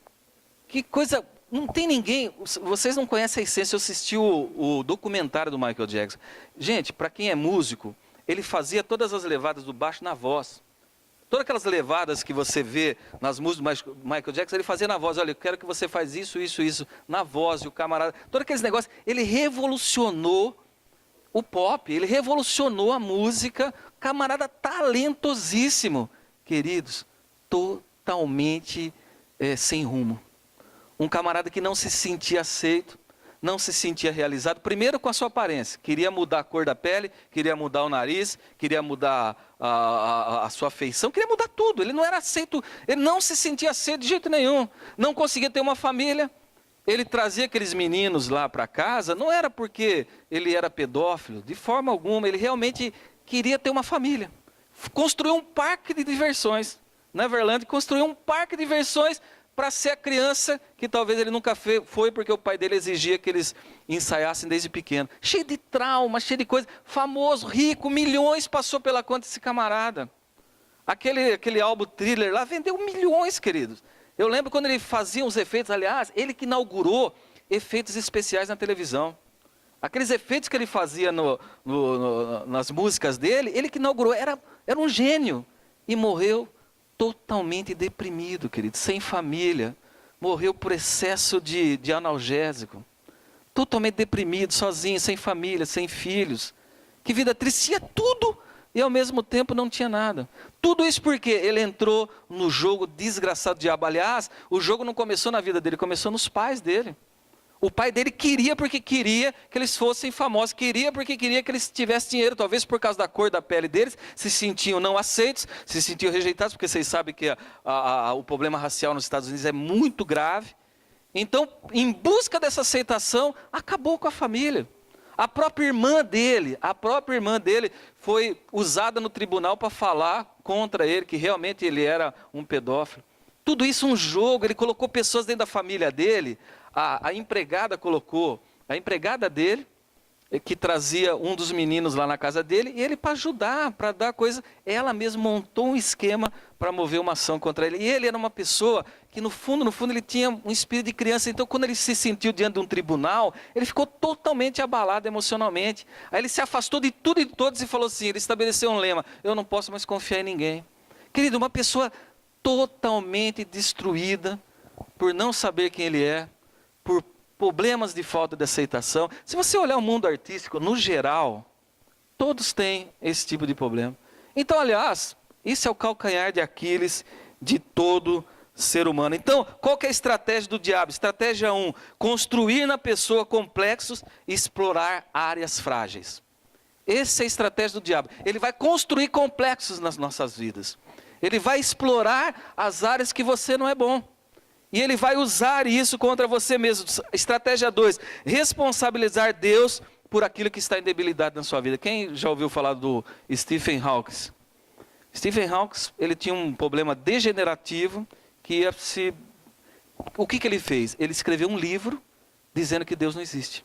que coisa... Não tem ninguém... Vocês não conhecem a essência. Eu assisti o documentário do Michael Jackson. Gente, para quem é músico, ele fazia todas as levadas do baixo na voz. todas aquelas levadas que você vê nas músicas do Michael Jackson, ele fazia na voz, olha, eu quero que você faz isso, na voz, e o camarada, todos aqueles negócios, ele revolucionou o pop, ele revolucionou a música, camarada talentosíssimo, queridos, totalmente sem rumo. Um camarada que não se sentia aceito, não se sentia realizado, primeiro com a sua aparência, queria mudar a cor da pele, queria mudar o nariz, queria mudar a sua feição, queria mudar tudo, ele não era aceito, ele não se sentia aceito de jeito nenhum, não conseguia ter uma família, ele trazia aqueles meninos lá para casa, não era porque ele era pedófilo, de forma alguma, ele realmente queria ter uma família, construiu um parque de diversões, Neverland construiu um parque de diversões, para ser a criança que talvez ele nunca foi, porque o pai dele exigia que eles ensaiassem desde pequeno. Cheio de trauma, cheio de coisa. Famoso, rico, milhões passou pela conta desse camarada. Aquele álbum Thriller lá vendeu milhões, queridos. Eu lembro quando ele fazia os efeitos, aliás, ele que inaugurou efeitos especiais na televisão. Aqueles efeitos que ele fazia nas músicas dele, ele que inaugurou, era um gênio. E morreu totalmente deprimido, querido, sem família, morreu por excesso de analgésico, totalmente deprimido, sozinho, sem família, sem filhos, que vida triste, tinha tudo e ao mesmo tempo não tinha nada. Tudo isso porque ele entrou no jogo desgraçado do diabo. Aliás, o jogo não começou na vida dele, começou nos pais dele. O pai dele queria porque queria que eles fossem famosos, queria porque queria que eles tivessem dinheiro, talvez por causa da cor da pele deles, se sentiam não aceitos, se sentiam rejeitados, porque vocês sabem que o problema racial nos Estados Unidos é muito grave. Então, em busca dessa aceitação, acabou com a família. A própria irmã dele foi usada no tribunal para falar contra ele, que realmente ele era um pedófilo. Tudo isso um jogo, ele colocou pessoas dentro da família dele. A empregada dele, que trazia um dos meninos lá na casa dele, e ele para ajudar, para dar coisa, ela mesma montou um esquema para mover uma ação contra ele. E ele era uma pessoa que no fundo ele tinha um espírito de criança, então quando ele se sentiu diante de um tribunal, ele ficou totalmente abalado emocionalmente. Aí ele se afastou de tudo e de todos e falou assim, ele estabeleceu um lema, eu não posso mais confiar em ninguém. Querido, uma pessoa totalmente destruída, por não saber quem ele é, por problemas de falta de aceitação. Se você olhar o mundo artístico, no geral, todos têm esse tipo de problema. Então, aliás, isso é o calcanhar de Aquiles de todo ser humano. Então, qual que é a estratégia do diabo? Estratégia 1, construir na pessoa complexos e explorar áreas frágeis. Essa é a estratégia do diabo. Ele vai construir complexos nas nossas vidas. Ele vai explorar as áreas que você não é bom. E ele vai usar isso contra você mesmo. Estratégia 2, responsabilizar Deus por aquilo que está em debilidade na sua vida. Quem já ouviu falar do Stephen Hawking? Stephen Hawking, ele tinha um problema degenerativo que ia se... O que ele fez? Ele escreveu um livro dizendo que Deus não existe.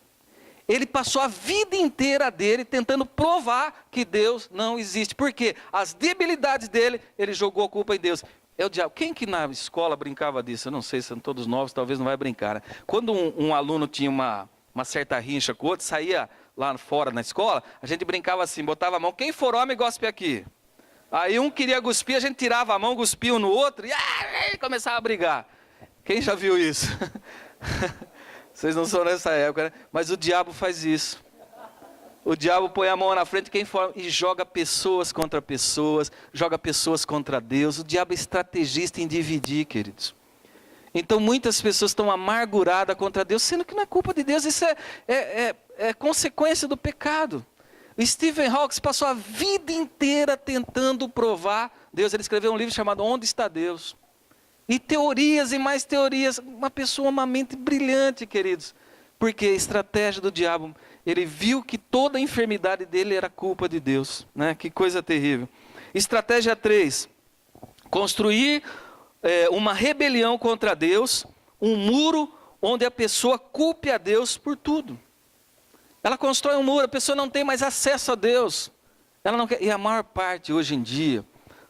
Ele passou a vida inteira dele tentando provar que Deus não existe. Por quê? As debilidades dele, ele jogou a culpa em Deus. É o diabo. Quem que na escola brincava disso? Eu não sei, são todos novos, talvez não vai brincar. Né? Quando um aluno tinha uma certa rincha com o outro, saía lá fora na escola, a gente brincava assim, botava a mão, quem for homem, gospe aqui. Aí um queria cuspir, a gente tirava a mão, cuspia um no outro e começava a brigar. Quem já viu isso? Vocês não são nessa época, né? Mas o diabo faz isso. O diabo põe a mão na frente e joga pessoas contra pessoas, joga pessoas contra Deus. O diabo é estrategista em dividir, queridos. Então muitas pessoas estão amarguradas contra Deus, sendo que não é culpa de Deus, isso é consequência do pecado. O Stephen Hawking passou a vida inteira tentando provar Deus. Ele escreveu um livro chamado Onde Está Deus? E teorias e mais teorias. Uma pessoa, uma mente brilhante, queridos. Porque a estratégia do diabo, ele viu que toda a enfermidade dele era culpa de Deus. Né? Que coisa terrível. Estratégia 3. Construir uma rebelião contra Deus. Um muro onde a pessoa culpe a Deus por tudo. Ela constrói um muro, a pessoa não tem mais acesso a Deus. Ela não quer. E a maior parte hoje em dia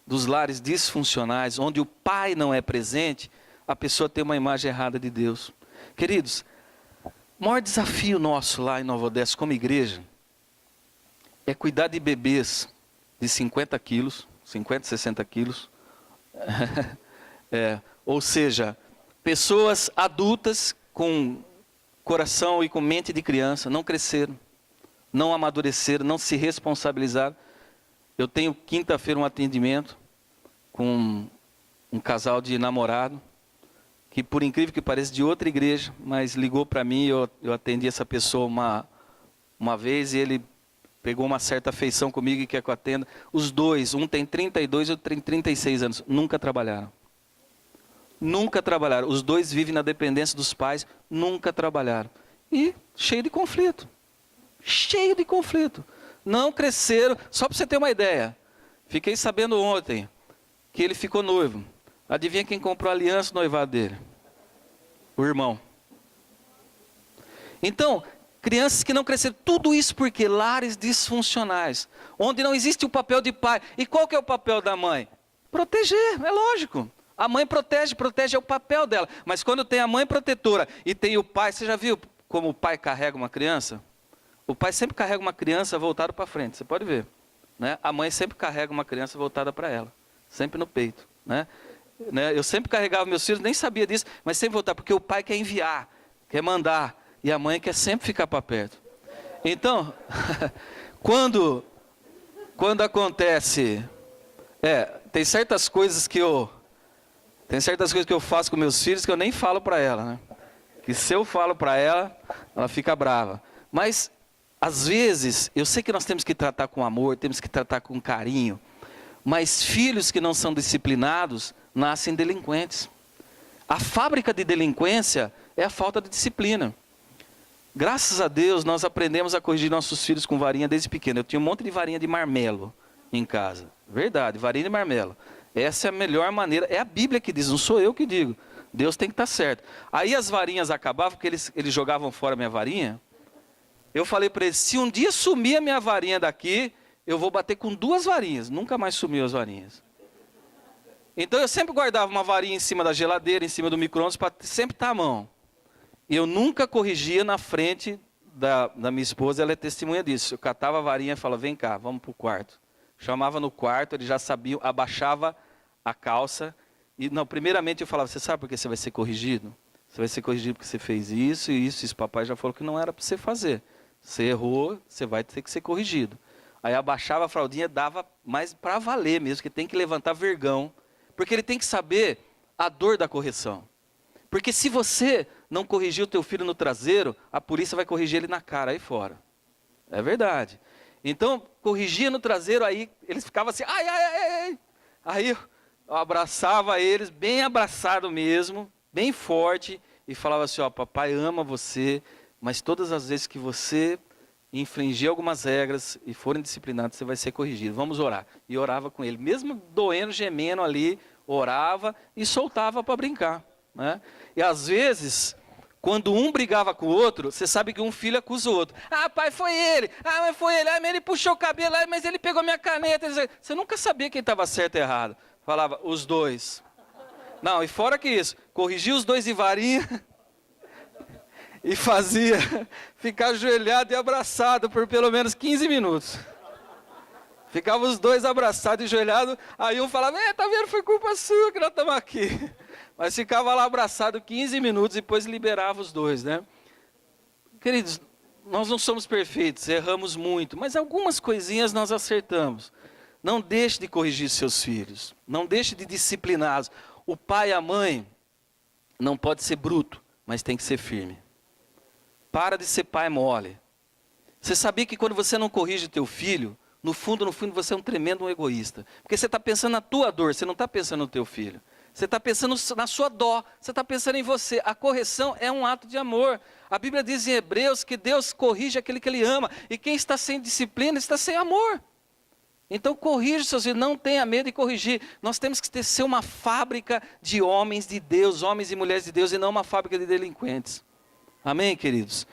dos lares disfuncionais, onde o pai não é presente, a pessoa tem uma imagem errada de Deus. Queridos, o maior desafio nosso lá em Nova Odessa como igreja é cuidar de bebês de 50 quilos, 50, 60 quilos, Ou seja, pessoas adultas com coração e com mente de criança, não cresceram, não amadureceram, não se responsabilizaram. Eu tenho quinta-feira um atendimento com um casal de namorado, que por incrível que pareça de outra igreja, mas ligou para mim, eu atendi essa pessoa uma vez e ele pegou uma certa afeição comigo e quer que eu atenda. Os dois, um tem 32 e outro tem 36 anos, nunca trabalharam. Nunca trabalharam. Os dois vivem na dependência dos pais, nunca trabalharam. E cheio de conflito. Cheio de conflito. Não cresceram. Só para você ter uma ideia. Fiquei sabendo ontem que ele ficou noivo. Adivinha quem comprou a aliança no noivado dele? O irmão. Então, crianças que não cresceram. Tudo isso porque lares disfuncionais. Onde não existe o papel de pai. E qual que é o papel da mãe? Proteger, é lógico. A mãe protege é o papel dela. Mas quando tem a mãe protetora e tem o pai, você já viu como o pai carrega uma criança? O pai sempre carrega uma criança voltada para frente, você pode ver. Né? A mãe sempre carrega uma criança voltada para ela, sempre no peito. Né? Eu sempre carregava meus filhos, nem sabia disso, mas sempre voltar, porque o pai quer enviar, quer mandar, e a mãe quer sempre ficar para perto. Então, quando acontece, tem certas coisas que eu faço com meus filhos que eu nem falo para ela, né? Que se eu falo para ela, ela fica brava. Mas, às vezes, eu sei que nós temos que tratar com amor, temos que tratar com carinho, mas filhos que não são disciplinados, nascem delinquentes. A fábrica de delinquência é a falta de disciplina. Graças a Deus, nós aprendemos a corrigir nossos filhos com varinha desde pequeno. Eu tinha um monte de varinha de marmelo em casa. Verdade, varinha de marmelo. Essa é a melhor maneira, é a Bíblia que diz, não sou eu que digo. Deus tem que estar certo. Aí as varinhas acabavam, porque eles jogavam fora a minha varinha. Eu falei para eles, se um dia sumir a minha varinha daqui, eu vou bater com 2 varinhas. Nunca mais sumiu as varinhas. Então eu sempre guardava uma varinha em cima da geladeira, em cima do micro-ondas, para sempre estar à mão. E eu nunca corrigia na frente da minha esposa, ela é testemunha disso. Eu catava a varinha e falava, vem cá, vamos para o quarto. Chamava no quarto, ele já sabia, abaixava a calça. E não, primeiramente eu falava, você sabe por que você vai ser corrigido? Você vai ser corrigido porque você fez isso e isso. Papai já falou que não era para você fazer. Você errou, você vai ter que ser corrigido. Aí abaixava a fraldinha, dava mais para valer mesmo, que tem que levantar vergão. Porque ele tem que saber a dor da correção. Porque se você não corrigir o teu filho no traseiro, a polícia vai corrigir ele na cara aí fora. É verdade. Então, corrigia no traseiro, aí eles ficavam assim, ai, ai, ai, ai. Aí eu abraçava eles, bem abraçado mesmo, bem forte, e falava assim, ó, papai ama você, mas todas as vezes que você infringir algumas regras e for indisciplinado, você vai ser corrigido. Vamos orar. E orava com ele, mesmo doendo, gemendo ali, orava e soltava para brincar. Né? E às vezes, quando um brigava com o outro, você sabe que um filho acusa o outro. Ah, pai, foi ele. Ah, mas foi ele. Ah, mas ele puxou o cabelo. Ah, mas ele pegou minha caneta. Você nunca sabia quem estava certo e errado. Falava, os dois. Não, e fora que isso, corrigia os dois de varinha e fazia ficar ajoelhado e abraçado por pelo menos 15 minutos. Ficava os dois abraçados e ajoelhados, aí um falava, tá vendo, foi culpa sua que nós estamos aqui. Mas ficava lá abraçado 15 minutos e depois liberava os dois, né? Queridos, nós não somos perfeitos, erramos muito, mas algumas coisinhas nós acertamos. Não deixe de corrigir seus filhos, não deixe de discipliná-los. O pai e a mãe não pode ser bruto, mas tem que ser firme. Para de ser pai mole. Você sabia que quando você não corrige o teu filho, no fundo você é um tremendo egoísta. Porque você está pensando na tua dor, você não está pensando no teu filho. Você está pensando na sua dó, você está pensando em você. A correção é um ato de amor. A Bíblia diz em Hebreus que Deus corrige aquele que Ele ama. E quem está sem disciplina está sem amor. Então corrija seus filhos, não tenha medo de corrigir. Nós temos que ser uma fábrica de homens de Deus, homens e mulheres de Deus, e não uma fábrica de delinquentes. Amém, queridos?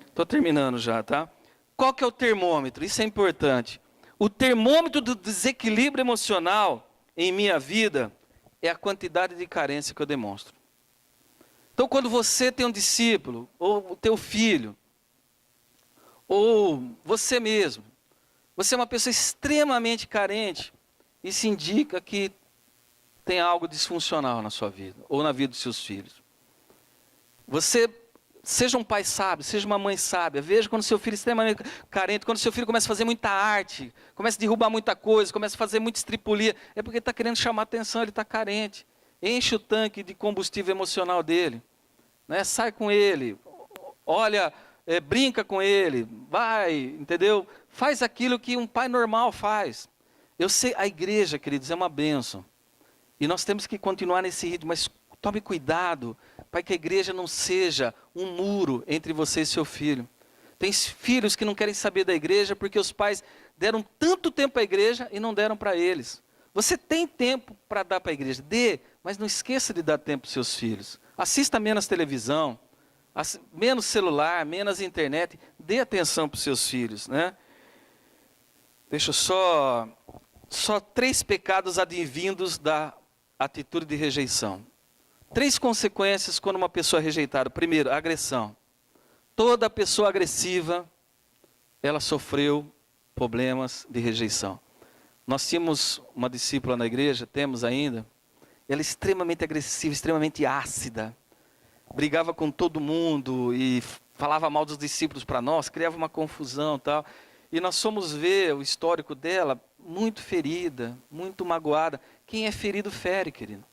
Estou terminando já, tá? Qual que é o termômetro? Isso é importante. O termômetro do desequilíbrio emocional em minha vida é a quantidade de carência que eu demonstro. Então, quando você tem um discípulo, ou o teu filho, ou você mesmo, você é uma pessoa extremamente carente, isso indica que tem algo disfuncional na sua vida, ou na vida dos seus filhos. Você, seja um pai sábio, seja uma mãe sábia, veja quando seu filho é extremamente carente, quando seu filho começa a fazer muita arte, começa a derrubar muita coisa, começa a fazer muita estripulia, é porque ele está querendo chamar atenção, ele está carente. Enche o tanque de combustível emocional dele, né? Sai com ele, olha, brinca com ele, vai, entendeu? Faz aquilo que um pai normal faz. Eu sei, a igreja, queridos, é uma bênção. E nós temos que continuar nesse ritmo, mas tome cuidado para que a igreja não seja um muro entre você e seu filho. Tem filhos que não querem saber da igreja porque os pais deram tanto tempo à igreja e não deram para eles. Você tem tempo para dar para a igreja, dê, mas não esqueça de dar tempo para os seus filhos. Assista menos televisão, menos celular, menos internet, dê atenção para os seus filhos, né? Deixa eu só 3 pecados advindos da atitude de rejeição. 3 consequências quando uma pessoa é rejeitada. Primeiro, agressão. Toda pessoa agressiva, ela sofreu problemas de rejeição. Nós tínhamos uma discípula na igreja, temos ainda, ela é extremamente agressiva, extremamente ácida, brigava com todo mundo e falava mal dos discípulos para nós, criava uma confusão e tal. E nós fomos ver o histórico dela, muito ferida, muito magoada. Quem é ferido fere, querido.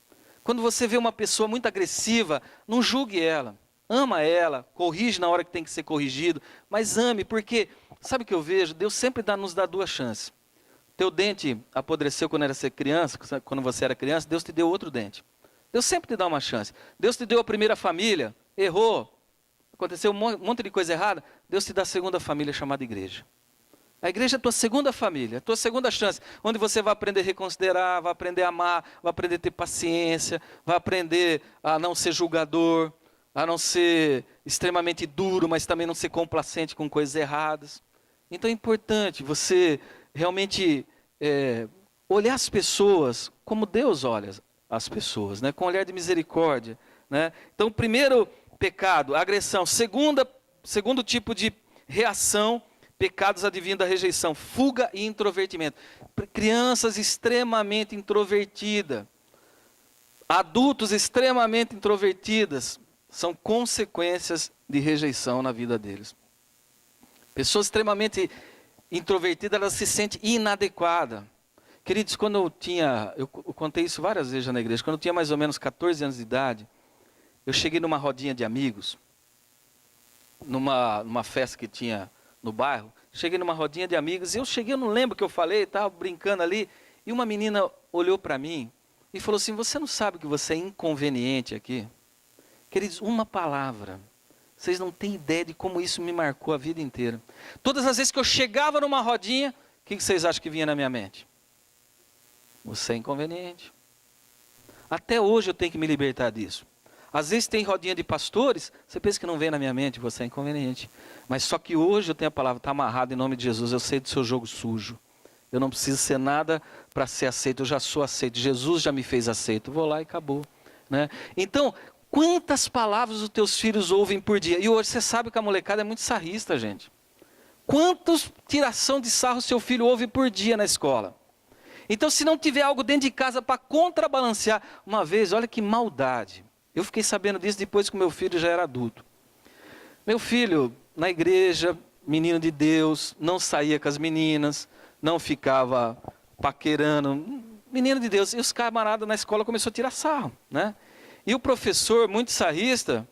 Quando você vê uma pessoa muito agressiva, não julgue ela. Ama ela, corrige na hora que tem que ser corrigido, mas ame, porque, sabe o que eu vejo? Deus sempre nos dá 2 chances. Teu dente apodreceu quando quando você era criança, Deus te deu outro dente. Deus sempre te dá uma chance. Deus te deu a primeira família, errou, aconteceu um monte de coisa errada, Deus te dá a segunda família chamada igreja. A igreja é a tua segunda família, a tua segunda chance, onde você vai aprender a reconsiderar, vai aprender a amar, vai aprender a ter paciência, vai aprender a não ser julgador, a não ser extremamente duro, mas também não ser complacente com coisas erradas. Então é importante você realmente olhar as pessoas como Deus olha as pessoas, né? Com um olhar de misericórdia, né? Então, primeiro pecado, agressão. Segundo tipo de reação, pecados advindo da rejeição, fuga e introvertimento. Crianças extremamente introvertidas, adultos extremamente introvertidas, são consequências de rejeição na vida deles. Pessoas extremamente introvertidas, elas se sentem inadequadas. Queridos, quando eu contei isso várias vezes já na igreja, quando eu tinha mais ou menos 14 anos de idade, eu cheguei numa rodinha de amigos, numa festa que tinha no bairro, cheguei numa rodinha de amigos, eu não lembro o que eu falei, estava brincando ali, e uma menina olhou para mim e falou assim, você não sabe que você é inconveniente aqui? Queridos, uma palavra, vocês não têm ideia de como isso me marcou a vida inteira. Todas as vezes que eu chegava numa rodinha, o que vocês acham que vinha na minha mente? Você é inconveniente. Até hoje eu tenho que me libertar disso. Às vezes tem rodinha de pastores, você pensa que não vem na minha mente, você é inconveniente. Mas só que hoje eu tenho a palavra, está amarrada em nome de Jesus, eu sei do seu jogo sujo. Eu não preciso ser nada para ser aceito, eu já sou aceito. Jesus já me fez aceito, vou lá e acabou, né? Então, quantas palavras os teus filhos ouvem por dia? E hoje você sabe que a molecada é muito sarrista, gente. Quantos tiração de sarro seu filho ouve por dia na escola? Então, se não tiver algo dentro de casa para contrabalancear, uma vez, olha que maldade. Eu fiquei sabendo disso depois que meu filho já era adulto. Meu filho, na igreja, menino de Deus, não saía com as meninas, não ficava paquerando, menino de Deus. E os camaradas na escola começaram a tirar sarro, né? E o professor, muito sarrista,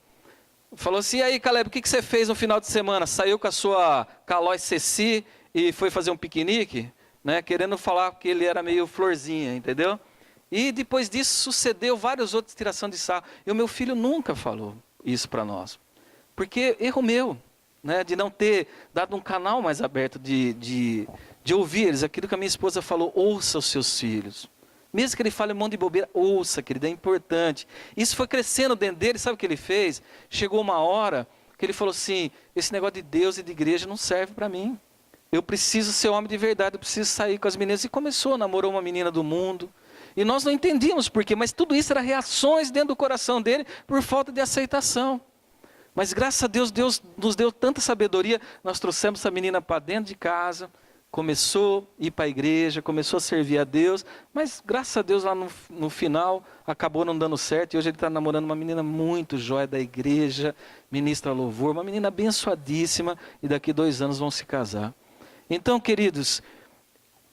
falou assim, e aí, Caleb, o que você fez no final de semana? Saiu com a sua Calói Ceci e foi fazer um piquenique? Né, querendo falar que ele era meio florzinha, entendeu? E depois disso sucedeu vários outros tiração de sarro. E o meu filho nunca falou isso para nós. Porque erro meu, né, de não ter dado um canal mais aberto de ouvir eles. Aquilo que a minha esposa falou, ouça os seus filhos. Mesmo que ele fale um monte de bobeira, ouça, querido, é importante. Isso foi crescendo dentro dele, sabe o que ele fez? Chegou uma hora que ele falou assim, esse negócio de Deus e de igreja não serve para mim. Eu preciso ser homem de verdade, eu preciso sair com as meninas. E começou, namorou uma menina do mundo. E nós não entendíamos por quê, mas tudo isso era reações dentro do coração dele por falta de aceitação. Mas graças a Deus, Deus nos deu tanta sabedoria, nós trouxemos essa menina para dentro de casa, começou a ir para a igreja, começou a servir a Deus, mas graças a Deus lá no final acabou não dando certo, e hoje ele está namorando uma menina muito jóia da igreja, ministra louvor, uma menina abençoadíssima, e daqui 2 anos vão se casar. Então, queridos,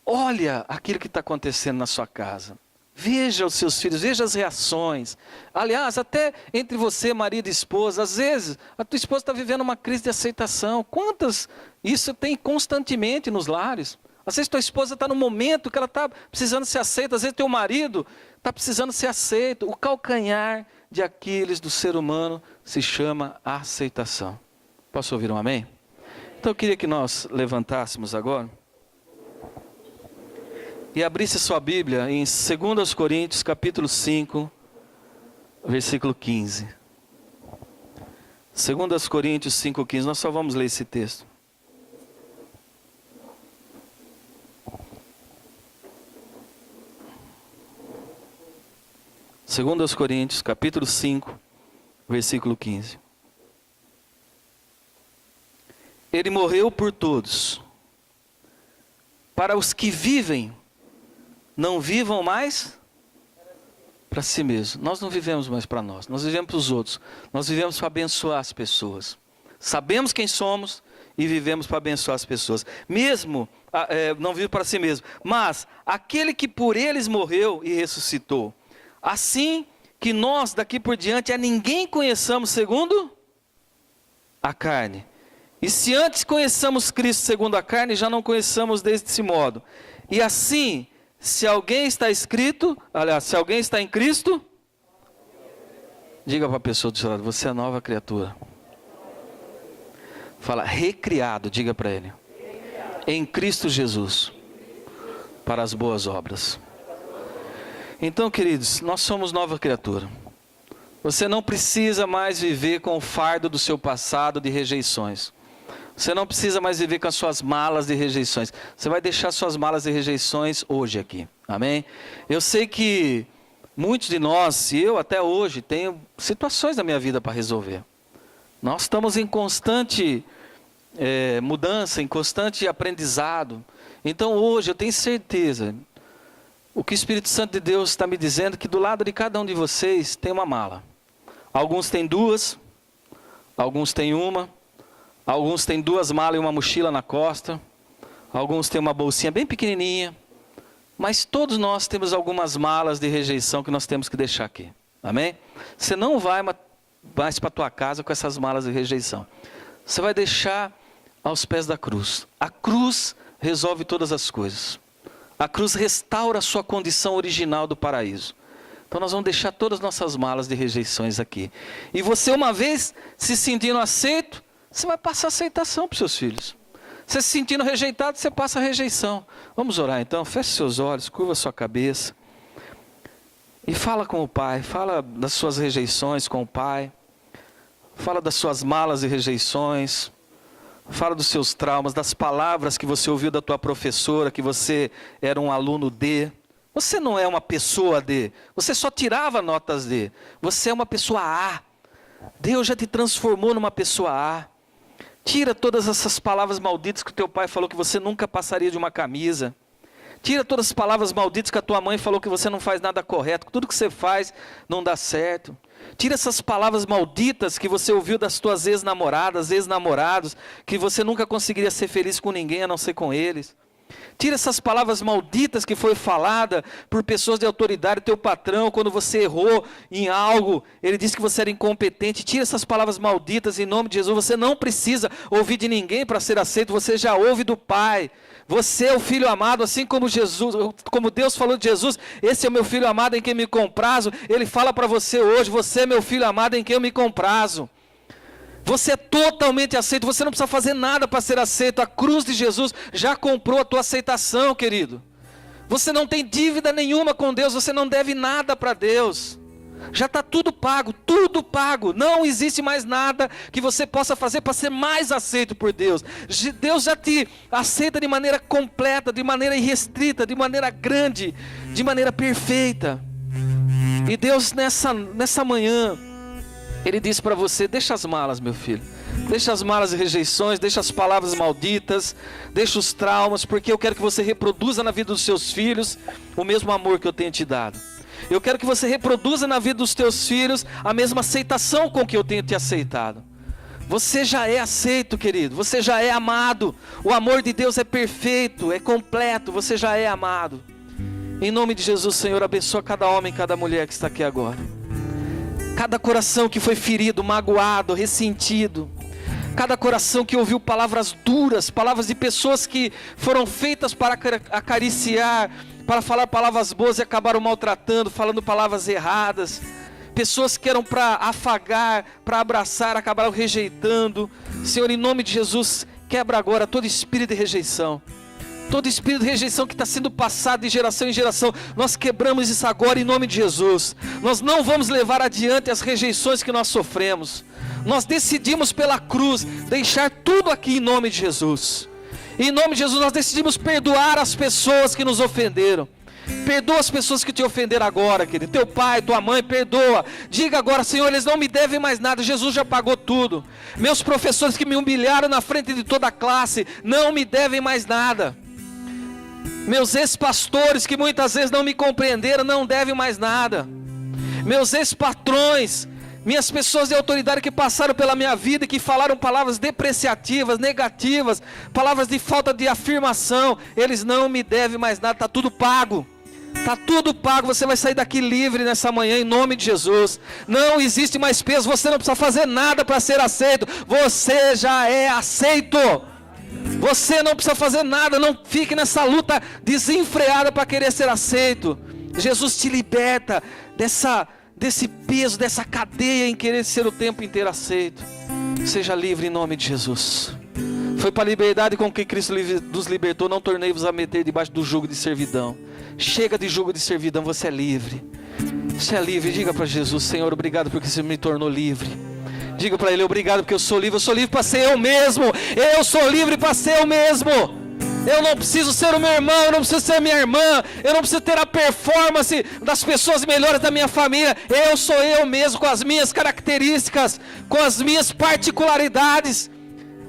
olha aquilo que está acontecendo na sua casa. Veja os seus filhos, veja as reações. Aliás, até entre você, marido e esposa, às vezes a tua esposa está vivendo uma crise de aceitação. Quantas isso tem constantemente nos lares? Às vezes tua esposa está no momento que ela está precisando ser aceita, às vezes teu marido está precisando ser aceito. O calcanhar de Aquiles do ser humano se chama aceitação. Posso ouvir um amém? Então eu queria que nós levantássemos agora e abrisse sua Bíblia em 2 Coríntios, capítulo 5, versículo 15. 2 Coríntios 5, 15. Nós só vamos ler esse texto. Segundo Coríntios, capítulo 5, versículo 15. Ele morreu por todos, para os que vivem, não vivam mais para si mesmos. Nós não vivemos mais para nós, nós vivemos para os outros. Nós vivemos para abençoar as pessoas. Sabemos quem somos e vivemos para abençoar as pessoas. Mesmo, não vive para si mesmo, mas aquele que por eles morreu e ressuscitou. Assim que nós daqui por diante a ninguém conheçamos segundo a carne. E se antes conheçamos Cristo segundo a carne, já não conheçamos desse modo. E assim, se alguém está escrito, aliás, se alguém está em Cristo, diga para a pessoa do seu lado, você é nova criatura. Fala, recriado, diga para ele. Em Cristo Jesus, para as boas obras. Então, queridos, nós somos nova criatura. Você não precisa mais viver com o fardo do seu passado de rejeições. Você não precisa mais viver com as suas malas de rejeições. Você vai deixar suas malas de rejeições hoje aqui. Amém? Eu sei que muitos de nós, e eu até hoje, tenho situações na minha vida para resolver. Nós estamos em constante mudança, em constante aprendizado. Então hoje eu tenho certeza, o que o Espírito Santo de Deus está me dizendo, é que do lado de cada um de vocês tem uma mala. Alguns têm 2, alguns têm 1. Alguns têm 2 malas e uma mochila na costa. Alguns têm uma bolsinha bem pequenininha. Mas todos nós temos algumas malas de rejeição que nós temos que deixar aqui. Amém? Você não vai mais para a tua casa com essas malas de rejeição. Você vai deixar aos pés da cruz. A cruz resolve todas as coisas. A cruz restaura a sua condição original do paraíso. Então nós vamos deixar todas as nossas malas de rejeições aqui. E você, uma vez se sentindo aceito, você vai passar aceitação para os seus filhos. Você se sentindo rejeitado, você passa a rejeição. Vamos orar então, feche seus olhos, curva sua cabeça. E fala com o Pai, fala das suas rejeições com o Pai. Fala das suas malas e rejeições. Fala dos seus traumas, das palavras que você ouviu da tua professora, que você era um aluno D. Você não é uma pessoa D, você só tirava notas D. Você é uma pessoa A. Deus já te transformou numa pessoa A. Tira todas essas palavras malditas que o teu pai falou que você nunca passaria de uma camisa. Tira todas as palavras malditas que a tua mãe falou que você não faz nada correto, que tudo que você faz não dá certo. Tira essas palavras malditas que você ouviu das tuas ex-namoradas, ex-namorados, que você nunca conseguiria ser feliz com ninguém a não ser com eles. Tira essas palavras malditas que foi falada por pessoas de autoridade, teu patrão, quando você errou em algo, ele disse que você era incompetente. Tira essas palavras malditas em nome de Jesus. Você não precisa ouvir de ninguém para ser aceito, você já ouve do Pai. Você é o filho amado, assim como Jesus, como Deus falou de Jesus, esse é o meu filho amado em quem me comprazo. Ele fala para você hoje, você é meu filho amado em quem eu me comprazo. Você é totalmente aceito, você não precisa fazer nada para ser aceito. A cruz de Jesus já comprou a tua aceitação, querido. Você não tem dívida nenhuma com Deus, você não deve nada para Deus. Já está tudo pago, tudo pago. Não existe mais nada que você possa fazer para ser mais aceito por Deus. Deus já te aceita de maneira completa, de maneira irrestrita, de maneira grande, de maneira perfeita. E Deus nessa manhã, Ele disse para você: deixa as malas, meu filho. Deixa as malas e rejeições, deixa as palavras malditas, deixa os traumas, porque eu quero que você reproduza na vida dos seus filhos o mesmo amor que eu tenho te dado. Eu quero que você reproduza na vida dos teus filhos a mesma aceitação com que eu tenho te aceitado. Você já é aceito, querido. Você já é amado. O amor de Deus é perfeito, é completo. Você já é amado. Em nome de Jesus, Senhor, abençoa cada homem e cada mulher que está aqui agora. Cada coração que foi ferido, magoado, ressentido. Cada coração que ouviu palavras duras, palavras de pessoas que foram feitas para acariciar, para falar palavras boas e acabaram maltratando, falando palavras erradas. Pessoas que eram para afagar, para abraçar, acabaram rejeitando. Senhor, em nome de Jesus, quebra agora todo espírito de rejeição. Todo espírito de rejeição que está sendo passado de geração em geração, nós quebramos isso agora em nome de Jesus. Nós não vamos levar adiante as rejeições que nós sofremos. Nós decidimos pela cruz deixar tudo aqui em nome de Jesus. Em nome de Jesus nós decidimos perdoar as pessoas que nos ofenderam. Perdoa as pessoas que te ofenderam agora, querido. Teu pai, tua mãe, perdoa. Diga agora: Senhor, eles não me devem mais nada. Jesus já pagou tudo. Meus professores que me humilharam na frente de toda a classe, não me devem mais nada. Meus ex-pastores que muitas vezes não me compreenderam, não devem mais nada. Meus ex-patrões, minhas pessoas de autoridade que passaram pela minha vida e que falaram palavras depreciativas, negativas, palavras de falta de afirmação, eles não me devem mais nada. Está tudo pago. Está tudo pago. Você vai sair daqui livre nessa manhã em nome de Jesus. Não existe mais peso. Você não precisa fazer nada para ser aceito. Você já é aceito. Você não precisa fazer nada. Não fique nessa luta desenfreada para querer ser aceito. Jesus te liberta desse peso, dessa cadeia em querer ser o tempo inteiro aceito. Seja livre em nome de Jesus. Foi para a liberdade com que Cristo nos libertou. Não tornei-vos a meter debaixo do jugo de servidão. Chega de jugo de servidão, você é livre. Você é livre. Diga para Jesus: Senhor, obrigado porque você me tornou livre. Diga para Ele: obrigado porque eu sou livre. Eu sou livre para ser eu mesmo. Eu sou livre para ser eu mesmo. Eu não preciso ser o meu irmão, eu não preciso ser minha irmã, eu não preciso ter a performance das pessoas melhores da minha família. Eu sou eu mesmo, com as minhas características, com as minhas particularidades.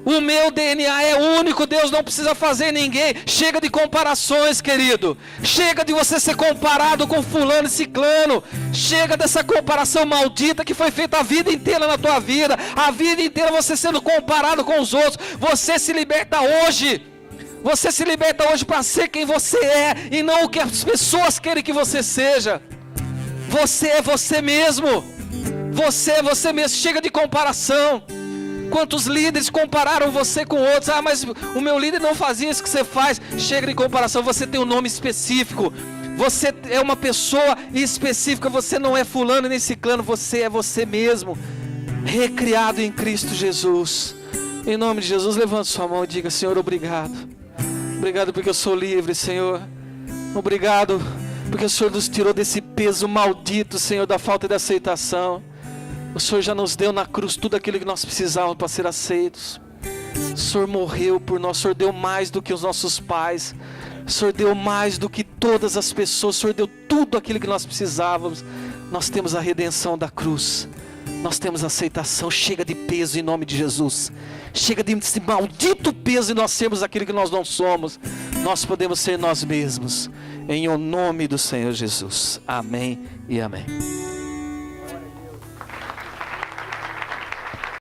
O meu DNA é único, Deus não precisa fazer ninguém. Chega de comparações, querido. Chega de você ser comparado com fulano e ciclano. Chega dessa comparação maldita que foi feita a vida inteira na tua vida. A vida inteira você sendo comparado com os outros. Você se liberta hoje. Você se liberta hoje para ser quem você é e não o que as pessoas querem que você seja. Você é você mesmo. Você é você mesmo. Chega de comparação. Quantos líderes compararam você com outros? Ah, mas o meu líder não fazia isso que você faz. Chega de comparação. Você tem um nome específico. Você é uma pessoa específica. Você não é fulano nem ciclano. Você é você mesmo, recriado em Cristo Jesus. Em nome de Jesus, levante sua mão e diga: Senhor, obrigado. Obrigado porque eu sou livre, Senhor. Obrigado porque o Senhor nos tirou desse peso maldito, Senhor, da falta de aceitação. O Senhor já nos deu na cruz tudo aquilo que nós precisávamos para ser aceitos. O Senhor morreu por nós. O Senhor deu mais do que os nossos pais. O Senhor deu mais do que todas as pessoas. O Senhor deu tudo aquilo que nós precisávamos. Nós temos a redenção da cruz. Nós temos aceitação. Chega de peso em nome de Jesus. Chega desse maldito peso e nós sermos aquilo que nós não somos. Nós podemos ser nós mesmos. Em o nome do Senhor Jesus. Amém e amém.